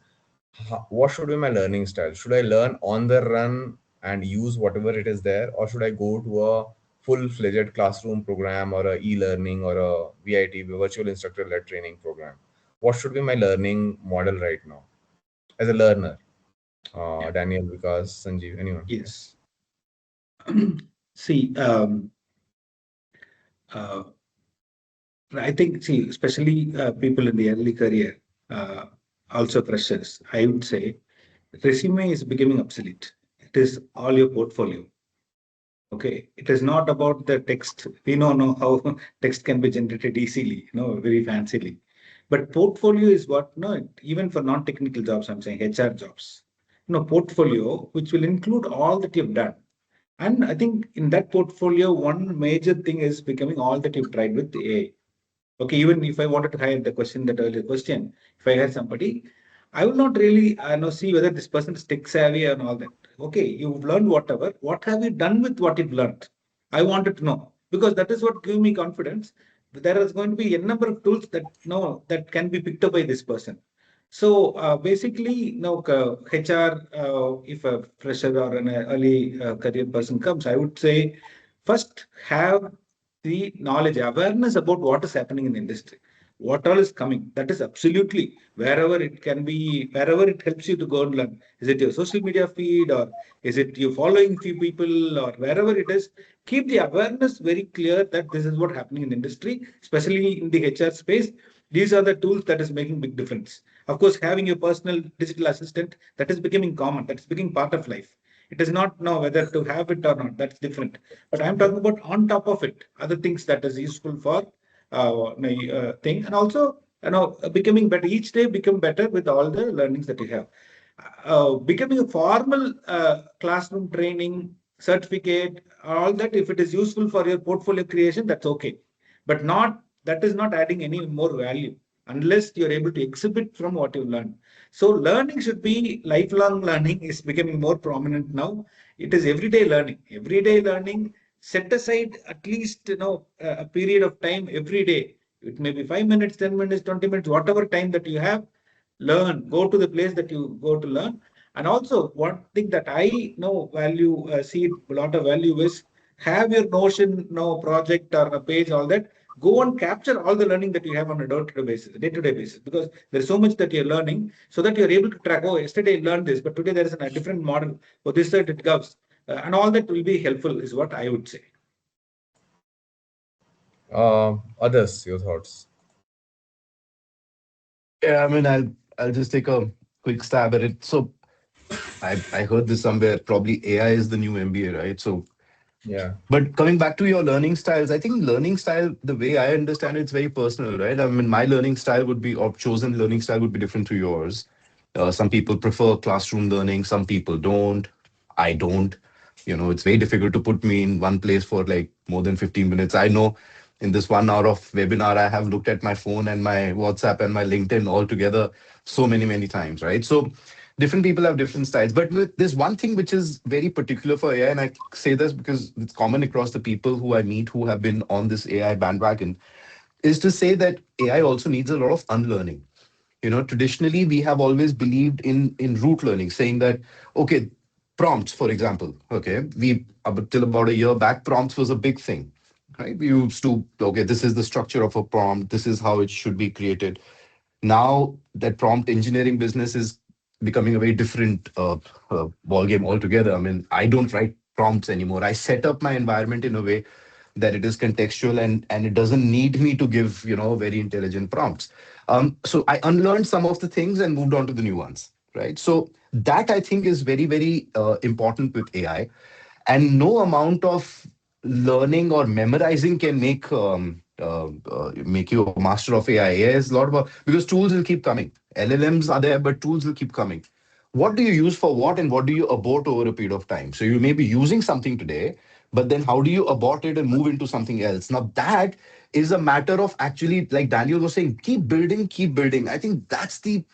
What should be my learning style? Should I learn on the run and use whatever it is there, or should I go to a full-fledged classroom program or a e-learning or a VIT, virtual instructor-led training program? What should be my learning model right now as a learner? Daniel, Vikas, Sanjeev, anyone? Yes. See, I think, especially people in the early career, also freshers, I would say resume is becoming obsolete. It is all your portfolio. Okay, it is not about the text. We know how text can be generated easily, very fancily. But portfolio is what, no, even for non-technical jobs, I'm saying HR jobs, portfolio, which will include all that you've done. And I think in that portfolio, one major thing is becoming all that you've tried with AI. Okay, even if I wanted to hire the question, that earlier question, if I hire somebody, I will not really see whether this person is tech savvy and all that. Okay, you've learned whatever. What have you done with what you've learned? I wanted to know because that is what gives me confidence. There is going to be a number of tools that that can be picked up by this person. So basically, HR, if a fresher or an early career person comes, I would say first have the knowledge, awareness about what is happening in the industry, what all is coming. That is absolutely wherever it can be, wherever it helps you to go and learn. Is it your social media feed or is it you following few people or wherever it is? Keep the awareness very clear that this is what happening in the industry, especially in the HR space. These are the tools that is making big difference. Of course, having your personal digital assistant that is becoming common, that is becoming part of life. It is not now whether to have it or not. That's different. But I'm talking about on top of it, other things that is useful for thing, and also becoming better each day, become better with all the learnings that you have. Becoming a formal classroom training certificate, all that if it is useful for your portfolio creation, that's okay. But not that is not adding any more value unless you're able to exhibit from what you learn. So learning should be lifelong learning is becoming more prominent now. It is everyday learning. Everyday learning. Set aside at least a period of time every day. It may be 5 minutes, 10 minutes, 20 minutes, whatever time that you have. Learn. Go to the place that you go to learn. And also one thing that I know value see a lot of value is have your Notion project or a page, all that. Go and capture all the learning that you have on a day-to-day basis, because there's so much that you're learning, so that you're able to track. Oh, yesterday I learned this, but today there is a different model. For this that it goes, and all that will be helpful, is what I would say. Others, your thoughts? Yeah, I mean, I'll just take a quick stab at it. So I heard this somewhere. Probably AI is the new MBA, right? So, Yeah. but coming back to your learning styles, I think learning style, the way I understand it, it's very personal, right? I mean, my learning style would be, or chosen learning style would be different to yours. Some people prefer classroom learning, some people don't. I don't. It's very difficult to put me in one place for like more than 15 minutes. I know in this 1 hour of webinar, I have looked at my phone and my WhatsApp and my LinkedIn all together so many, many times, right? So different people have different styles. But there's one thing which is very particular for AI, and I say this because it's common across the people who I meet who have been on this AI bandwagon, is to say that AI also needs a lot of unlearning. Traditionally we have always believed in rote learning, saying that, okay, prompts, for example, okay, we up till about a year back, prompts was a big thing, right? We used to, okay, this is the structure of a prompt, this is how it should be created. Now that prompt engineering business is becoming a very different ball game altogether. I mean, I don't write prompts anymore. I set up my environment in a way that it is contextual, and it doesn't need me to give very intelligent prompts. So I unlearned some of the things and moved on to the new ones, right? So that I think is very, very important with AI, and no amount of learning or memorizing can make you a master of AI. AI is a lot about, because tools will keep coming. LLMs are there, but tools will keep coming. What do you use for what, and what do you abort over a period of time? So you may be using something today, but then how do you abort it and move into something else? Now that is a matter of, actually, like Daniel was saying, keep building, keep building. I think that's the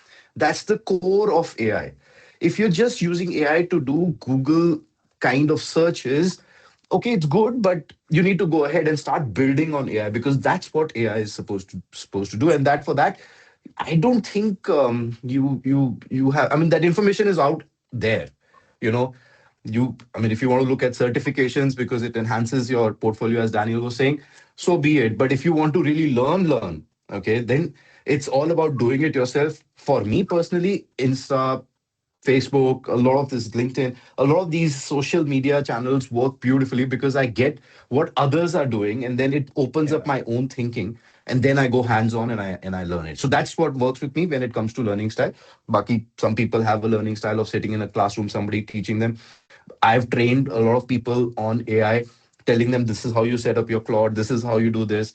core of AI. If you're just using AI to do Google kind of searches, okay, it's good, but you need to go ahead and start building on AI, because that's what AI is supposed to do. And that, for that, I don't think you have. I mean, that information is out there. You know, I mean, if you want to look at certifications because it enhances your portfolio, as Daniel was saying, so be it. But if you want to really learn, okay, then it's all about doing it yourself. For me personally, Insta, Facebook, a lot of this LinkedIn, a lot of these social media channels work beautifully because I get what others are doing, and then it opens up Yeah. my own thinking, and then I go hands on, and I learn it. So that's what works with me when it comes to learning style. Baki, some people have a learning style of sitting in a classroom, somebody teaching them. I've trained a lot of people on AI, telling them this is how you set up your Claude, this is how you do this.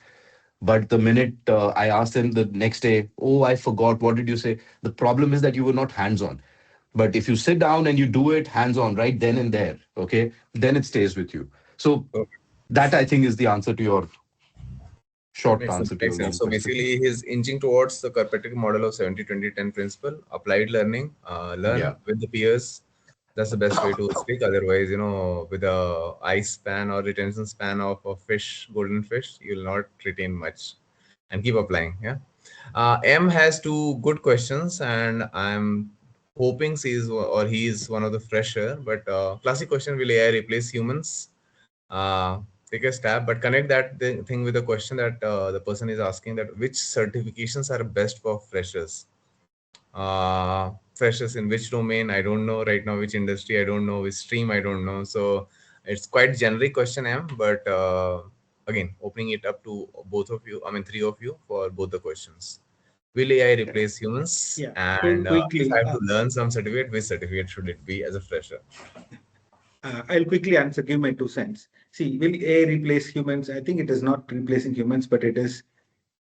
But the minute I asked them the next day, oh, I forgot, what did you say? The problem is that you were not hands on. But if you sit down and you do it hands on right then and there, okay, then it stays with you. So Okay. that I think is the answer to your That short makes sense. answer to your Makes long sense. So question. basically, he's inching towards the Kirkpatrick model of 70-20-10 principle, applied learning, Yeah. learn with the peers. That's the best way to speak. Otherwise, with a ice span or retention span of a fish, golden fish, you'll not retain much. And keep applying. Yeah. M has two good questions, and I'm hoping he's one of the fresher. But classic question: will AI replace humans? uh, Take a stab, but connect that thing with the question that the person is asking, that which certifications are best for freshers. Freshers in which domain? I don't know right now. Which industry? I don't know. Which stream? I don't know. So it's quite generic question, M. But again, opening it up to both of you. I mean, three of you for both the questions. Will AI replace humans? Yeah. And if I Quickly, have to learn some certificate, which certificate should it be as a fresher? I'll quickly answer, give my 2 cents. See, will AI replace humans? I think it is not replacing humans, but it is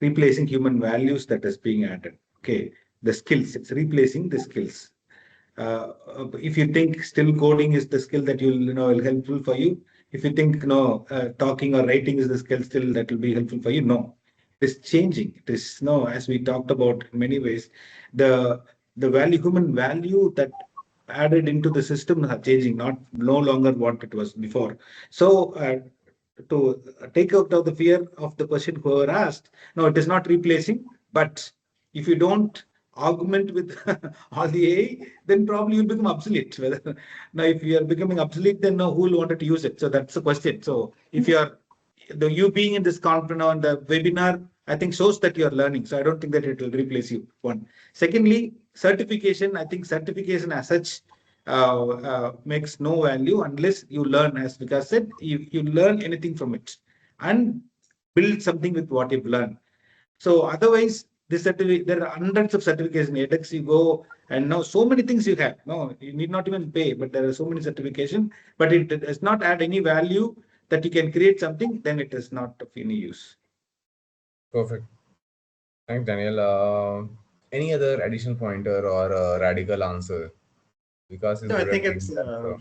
replacing human values that is being added. Okay, the skills, it's replacing the skills. If you think still coding is the skill that will helpful for you, if you think talking or writing is the skill still that will be helpful for you, no, it is changing. It is no, as we talked about in many ways, the human value that added into the system are changing, not no longer what it was before. So to take out of the fear of the question whoever asked, no, it is not replacing, but if you don't augment with all the AI, then probably you'll become obsolete. Now, if you are becoming obsolete, then who will want to use it? So that's the question. So if you are you being in this conference on the webinar, I think shows that you are learning. So I don't think that it will replace you. One. Secondly, certification. I think certification as such makes no value unless you learn, as Vikas said, you learn anything from it and build something with what you've learned. So otherwise, there are hundreds of certificates in edX. You go and now so many things you have. No, you need not even pay, but there are so many certifications. But it does not add any value that you can create something. Then it is not of any use. Perfect. Thanks, Daniel. Any other additional pointer or radical answer? Vikas is No, I good at think giving it's that. So,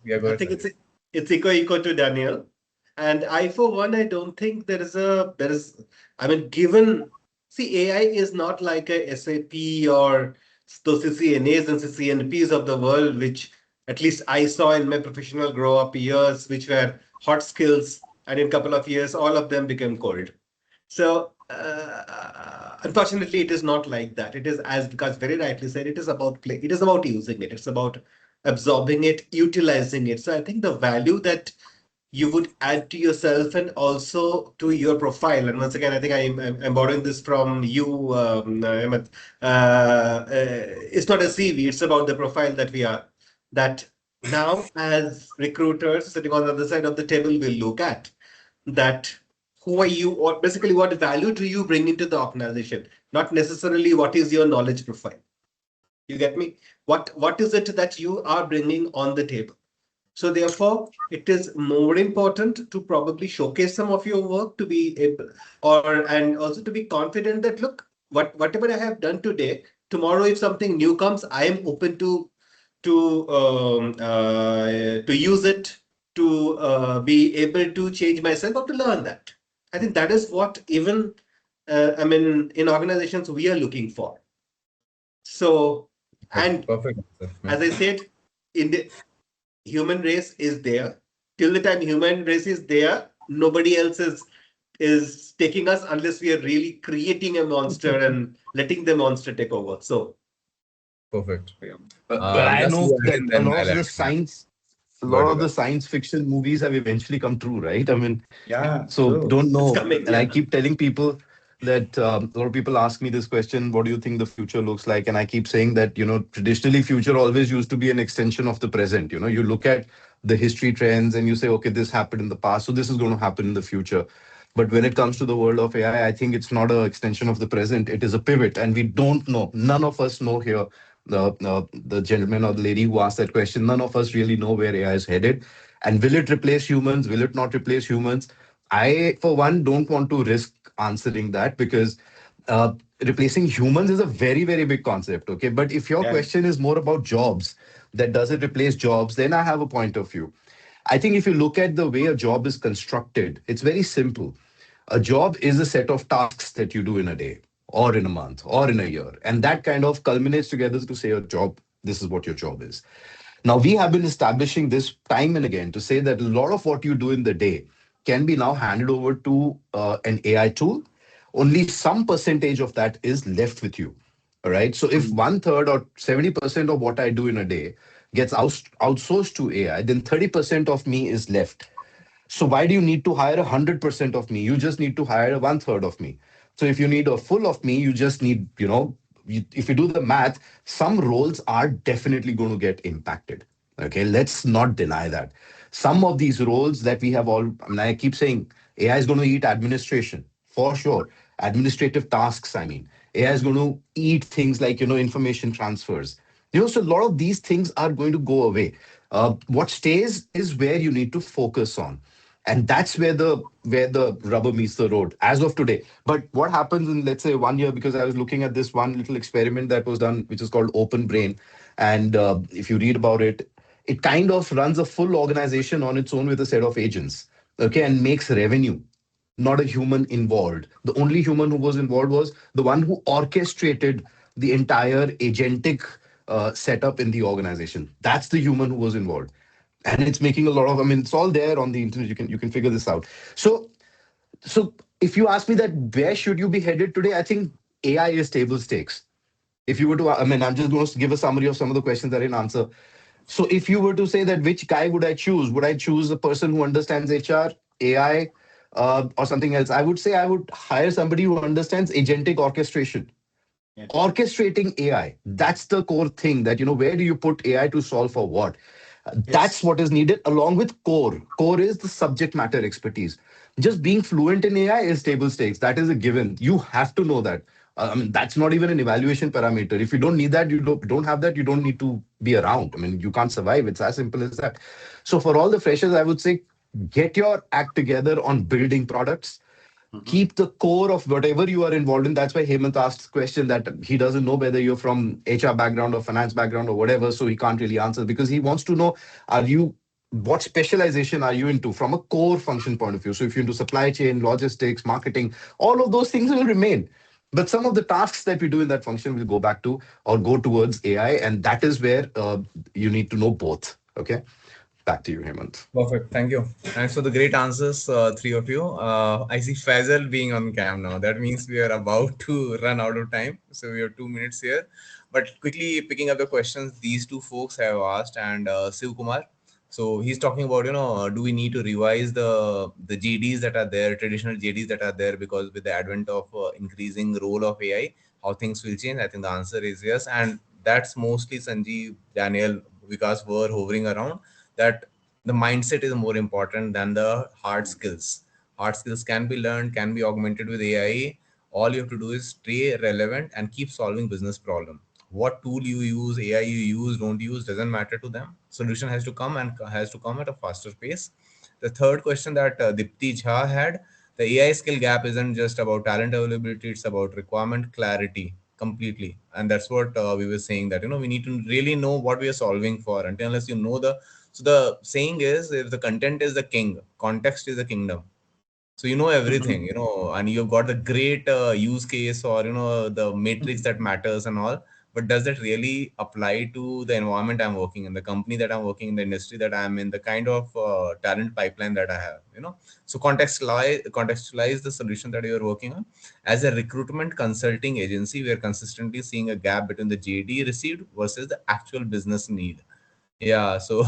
yeah, go I ahead, think Sanjay. it's equal to Daniel. And I, for one, I don't think there is, I mean, given, see, AI is not like a SAP or those CCNAs and CCNPs of the world, which at least I saw in my professional grow up years, which were hot skills. And in a couple of years, all of them became cold. So, unfortunately, it is not like that. It is, as Vikas very rightly said, it is about play. It is about using it. It's about absorbing it, utilizing it. So I think the value that you would add to yourself and also to your profile. And once again, I think I'm borrowing this from you, Ahmed. It's not a CV, it's about the profile that we are. That now, as recruiters sitting on the other side of the table, will look at that who are you, or basically what value do you bring into the organization, not necessarily what is your knowledge profile. You get me? What is it that you are bringing on the table? So therefore, it is more important to probably showcase some of your work to be able, or and also to be confident that look, whatever I have done today, tomorrow if something new comes, I am open to use it, to be able to change myself or to learn that. I think that is what even I mean in organizations we are looking for. So, and Perfect answer. Yeah. as I said, in the human race is there. Till the time human race is there, nobody else is taking us unless we are really creating a monster and letting the monster take over. So Perfect. But I Just know you add that in, a then lot I'll of add the in. Yeah. science, a Go ahead, lot of the Vikas. science fiction movies have eventually come true, right? I mean, Yeah, so true. don't it's know. coming. And I Yeah. keep telling people that a lot of people ask me this question: what do you think the future looks like? And I keep saying that traditionally future always used to be an extension of the present. You look at the history trends and you say, okay, this happened in the past, so this is going to happen in the future. But when it comes to the world of AI, I think it's not an extension of the present. It is a pivot, and we don't know. None of us know here. The gentleman or the lady who asked that question, none of us really know where AI is headed. And will it replace humans? Will it not replace humans? I, for one, don't want to risk answering that because uh, replacing humans is a very, very big concept. Okay. But if your Yeah. question is more about jobs, that does it replace jobs, then I have a point of view. I think if you look at the way a job is constructed, it's very simple. A job is a set of tasks that you do in a day or in a month or in a year. And that kind of culminates together to say a job, this is what your job is. Now, we have been establishing this time and again to say that a lot of what you do in the day can be now handed over to an AI tool. Only some percentage of that is left with you. All right. So if Mm. one third or 70% of what I do in a day gets outsourced to AI, then 30% of me is left. So why do you need to hire 100% of me? You just need to hire one third of me. So if you need a full of me, you just need, if you do the math, some roles are definitely going to get impacted. Okay, let's not deny that. Some of these roles that we have all, I mean, I keep saying AI is going to eat administration for sure. Administrative tasks, I mean, AI is going to eat things like, information transfers. So a lot of these things are going to go away. What stays is where you need to focus on, and that's where the rubber meets the road as of today. But what happens in, let's say, 1 year, because I was looking at this one little experiment that was done, which is called Open Brain, and if you read about it, it kind of runs a full organization on its own with a set of agents, okay, and makes revenue. Not a human involved. The only human who was involved was the one who orchestrated the entire agentic setup in the organization. That's the human who was involved, and it's making a lot of. I mean, it's all there on the internet. You can figure this out. So if you ask me that where should you be headed today, I think AI is table stakes. If you were to, I mean, I'm just going to give a summary of some of the questions that I didn't answer. So if you were to say that which guy would I choose? Would I choose a person who understands HR, AI, or something else? I would say I would hire somebody who understands agentic orchestration. Yeah. Orchestrating AI. That's the core thing that, where do you put AI to solve for what? That's Yes. what is needed along with core. Core is the subject matter expertise. Just being fluent in AI is table stakes. That is a given. You have to know that. I mean, that's not even an evaluation parameter. If you don't need that, you don't have that, you don't need to be around. I mean, you can't survive. It's as simple as that. So for all the freshers, I would say get your act together on building products. Mhm. Keep the core of whatever you are involved in. That's why Hemant asked the question that he doesn't know whether you're from HR background or finance background or whatever, so he can't really answer because he wants to know, are you, what specialization are you into from a core function point of view? So if you're into supply chain, logistics, marketing, all of those things will remain. But some of the tasks that we do in that function will go back to or go towards AI, and that is where you need to know both. Okay, back to you, Hemant. Perfect. Thank you. Thanks for the great answers, three of you. I see Faisal being on cam now. That means we are about to run out of time. So we have 2 minutes here. But quickly picking up the questions these two folks have asked, and Siv Kumar. So he's talking about, do we need to revise the JDs that are there, traditional JDs that are there, because with the advent of increasing role of AI, how things will change? I think the answer is yes, and that's mostly Sanjeev, Daniel, Vikas were hovering around that the mindset is more important than the hard skills. Hard skills can be learned, can be augmented with AI. All you have to do is stay relevant and keep solving business problem. What tool you use, AI you use, don't use, doesn't matter to them. Solution has to come and has to come at a faster pace. The third question that Dipti Jha had, the AI skill gap isn't just about talent availability, it's about requirement clarity completely. And that's what we were saying, that we need to really know what we are solving for. Until unless you know the, so the saying is, if the content is the king, context is the kingdom. So you know everything, Mhm. and you've got the great use case, or the matrix that matters and all. But does that really apply to the environment I'm working in, the company that I'm working in, the industry that I'm in, the kind of talent pipeline that I have? So contextualize the solution that you're working on. As a recruitment consulting agency, we are consistently seeing a gap between the JD received versus the actual business need. Yeah, so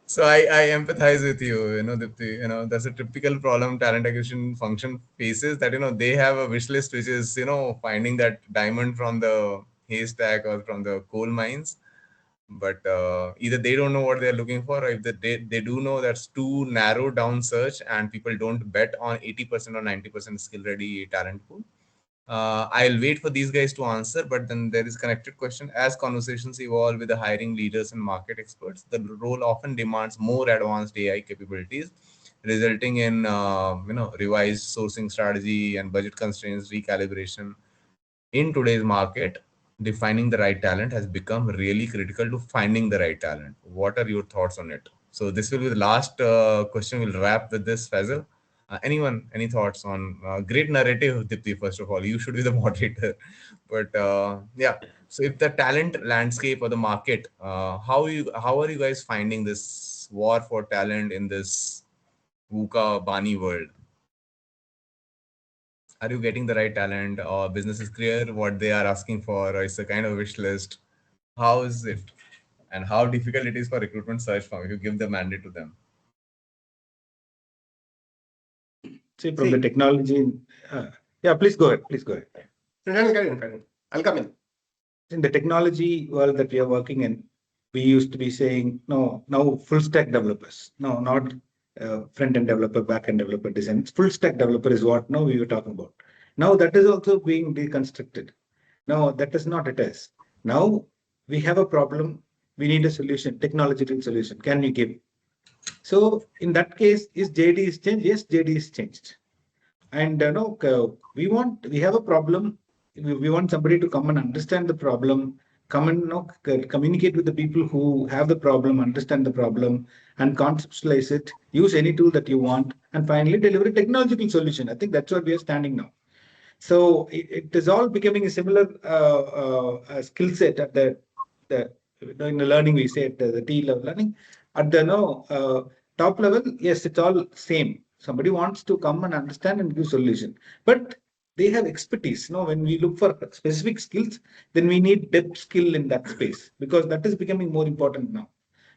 so I empathize with you, Dipti. That's a typical problem talent acquisition function faces, that they have a wish list which is, finding that diamond from the haystack or from the coal mines. But either they don't know what they're looking for, or if they do know, that's too narrow down search, and people don't bet on 80% or 90% skill ready talent pool. I'll wait for these guys to answer, but then there is connected question. As conversations evolve with the hiring leaders and market experts, the role often demands more advanced AI capabilities. resulting in revised sourcing strategy and budget constraints recalibration. In today's market, defining the right talent has become really critical to finding the right talent. What are your thoughts on it? So this will be the last question. We'll wrap with this, Faisal. Anyone, any thoughts on great narrative, Dipti? First of all, you should be the moderator. But yeah, so if the talent landscape or the market, how are you guys finding this war for talent in this VUCA Bani world? Are you getting the right talent, or business is clear what they are asking for, or it's a kind of wish list? How is it, and how difficult it is for recruitment search firm if you give the mandate to them? See, from See, the technology, yeah, please go ahead. Please go ahead. I'll come in. In the technology world that we are working in, we used to be saying, no, now full stack developers. No, not front end developer, back end developer design. Full stack developer is what now we were talking about. Now that is also being deconstructed. No, that is not it is. Now we have a problem. We need a solution, technological solution. Can you give? So in that case, is JD is changed? Yes, JD is changed. And no, we have a problem. We want somebody to come and understand the problem, come and communicate with the people who have the problem, understand the problem, and conceptualize it. Use any tool that you want, and finally deliver a technological solution. I think that's what we are standing now. So it is all becoming a similar skill set at the in the learning we say at the T level learning. At the top level, yes, it's all same. Somebody wants to come and understand and give solution, but they have expertise. When we look for specific skills, then we need depth skill in that space because that is becoming more important now.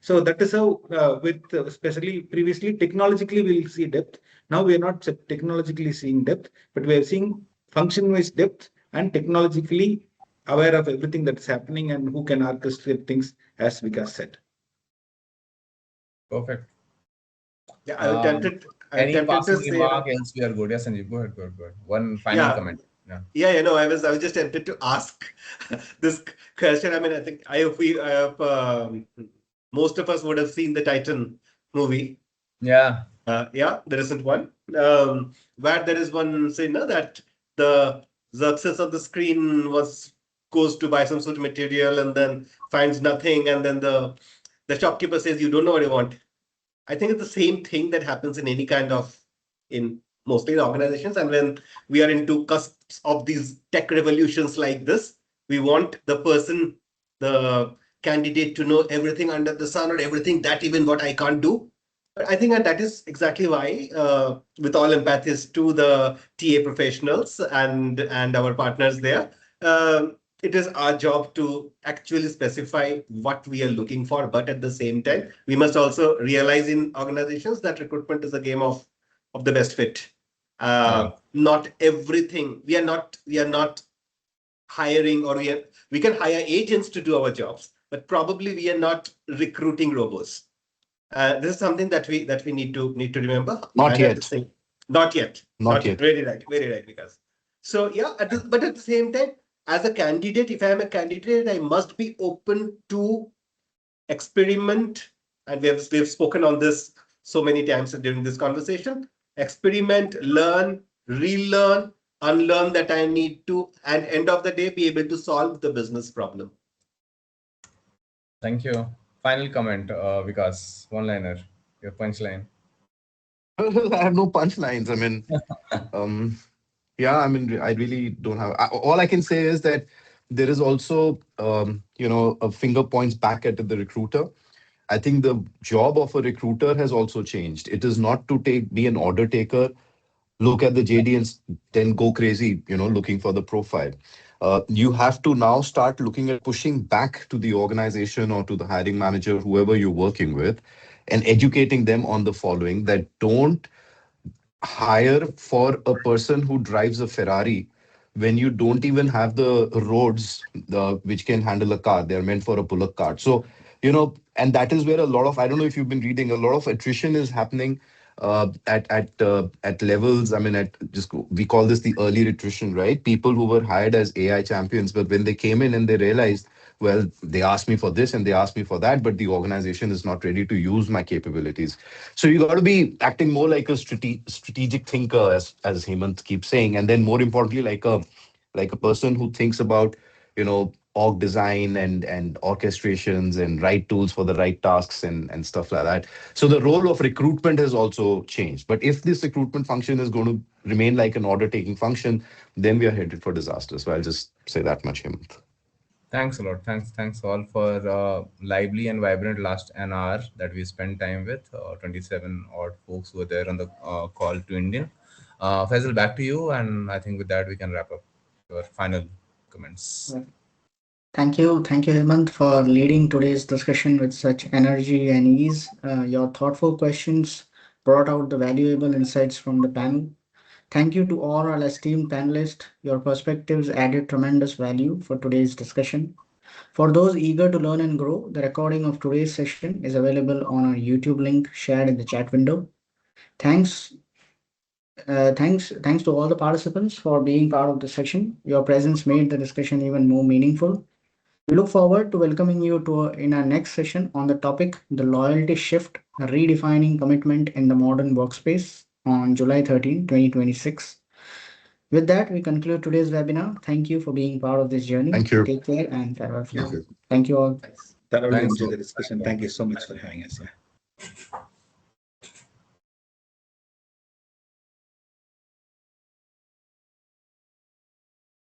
So that is how, with especially previously technologically we'll see depth. Now we are not technologically seeing depth, but we are seeing function-wise depth and technologically aware of everything that's happening and who can orchestrate things, as Vikas said. Perfect. Yeah, Any tempted to passing say, remark? Else we are good. Yes, Sanjeev. Go ahead. Go ahead. Go ahead. One final yeah, comment. Yeah. I was just tempted to ask this question. I mean, I think most of us would have seen the Titan movie. Yeah. The recent one, where there is one scene that the Xerxes on the screen goes to buy some sort of material and then finds nothing, and then the shopkeeper says, "You don't know what you want." I think it's the same thing that happens in any kind of in mostly in organizations, and when we are into cusps of these tech revolutions like this, we want the candidate to know everything under the sun or everything that even what I can't do. But I think, and that is exactly why, with all empathies to the TA professionals and our partners there, it is our job to actually specify what we are looking for. But at the same time, we must also realize in organizations that recruitment is a game of the best fit. Not everything. We are not hiring, or we can hire agents to do our jobs, but probably we are not recruiting robots. This is something that we need to remember. Not And yet. Not yet. Not yet. Very right, because. So yeah, but at the same time, as a candidate, if I am a candidate, I must be open to experiment. And we have spoken on this so many times during this conversation. Experiment, learn, relearn, unlearn that I need to, and end of the day, be able to solve the business problem. Thank you. Final comment, Vikas. One liner. Your punchline. I have no punchlines. I mean, yeah, I mean, I really don't have. All I can say is that there is also, a finger points back at the recruiter. I think the job of a recruiter has also changed. It is not to be an order taker, look at the JD and then go crazy, looking for the profile. You have to now start looking at pushing back to the organization or to the hiring manager, whoever you're working with, and educating them on the following: that don't hire for a person who drives a Ferrari when you don't even have the roads which can handle a car. They're meant for a bullock cart. So, and that is where a lot of, I don't know if you've been reading, a lot of attrition is happening at levels. I mean, we call this the early attrition, right? People who were hired as AI champions, but when they came in and they realized, well, they asked me for this and they asked me for that, but the organization is not ready to use my capabilities. So you got to be acting more like a strategic thinker, as Hemant keeps saying, and then more importantly, like a person who thinks about, org design and orchestrations and right tools for the right tasks and stuff like that. So the role of recruitment has also changed. But if this recruitment function is going to remain like an order taking function, then we are headed for disaster. So I'll just say that much, Hemant. Thanks a lot. Thanks all for lively and vibrant last an hour that we spent time with 27 odd folks who were there on the call to Indian. Faisal, back to you, and I think with that we can wrap up your final comments. Thank you, Hemant, for leading today's discussion with such energy and ease. Your thoughtful questions brought out the valuable insights from the panel. Thank you to all our esteemed panelists. Your perspectives added tremendous value for today's discussion. For those eager to learn and grow, the recording of today's session is available on our YouTube link shared in the chat window. Thanks, thanks to all the participants for being part of the session. Your presence made the discussion even more meaningful. We look forward to welcoming you in our next session on the topic The Loyalty Shift Redefining Commitment in the Modern Workspace on July 13, 2026. With that, we conclude today's webinar. Thank you for being part of this journey. Thank you. Take care and farewell. Thank you. Thank you all. Thoroughly Thanks enjoyed all. the discussion. Thank you so much for having us here.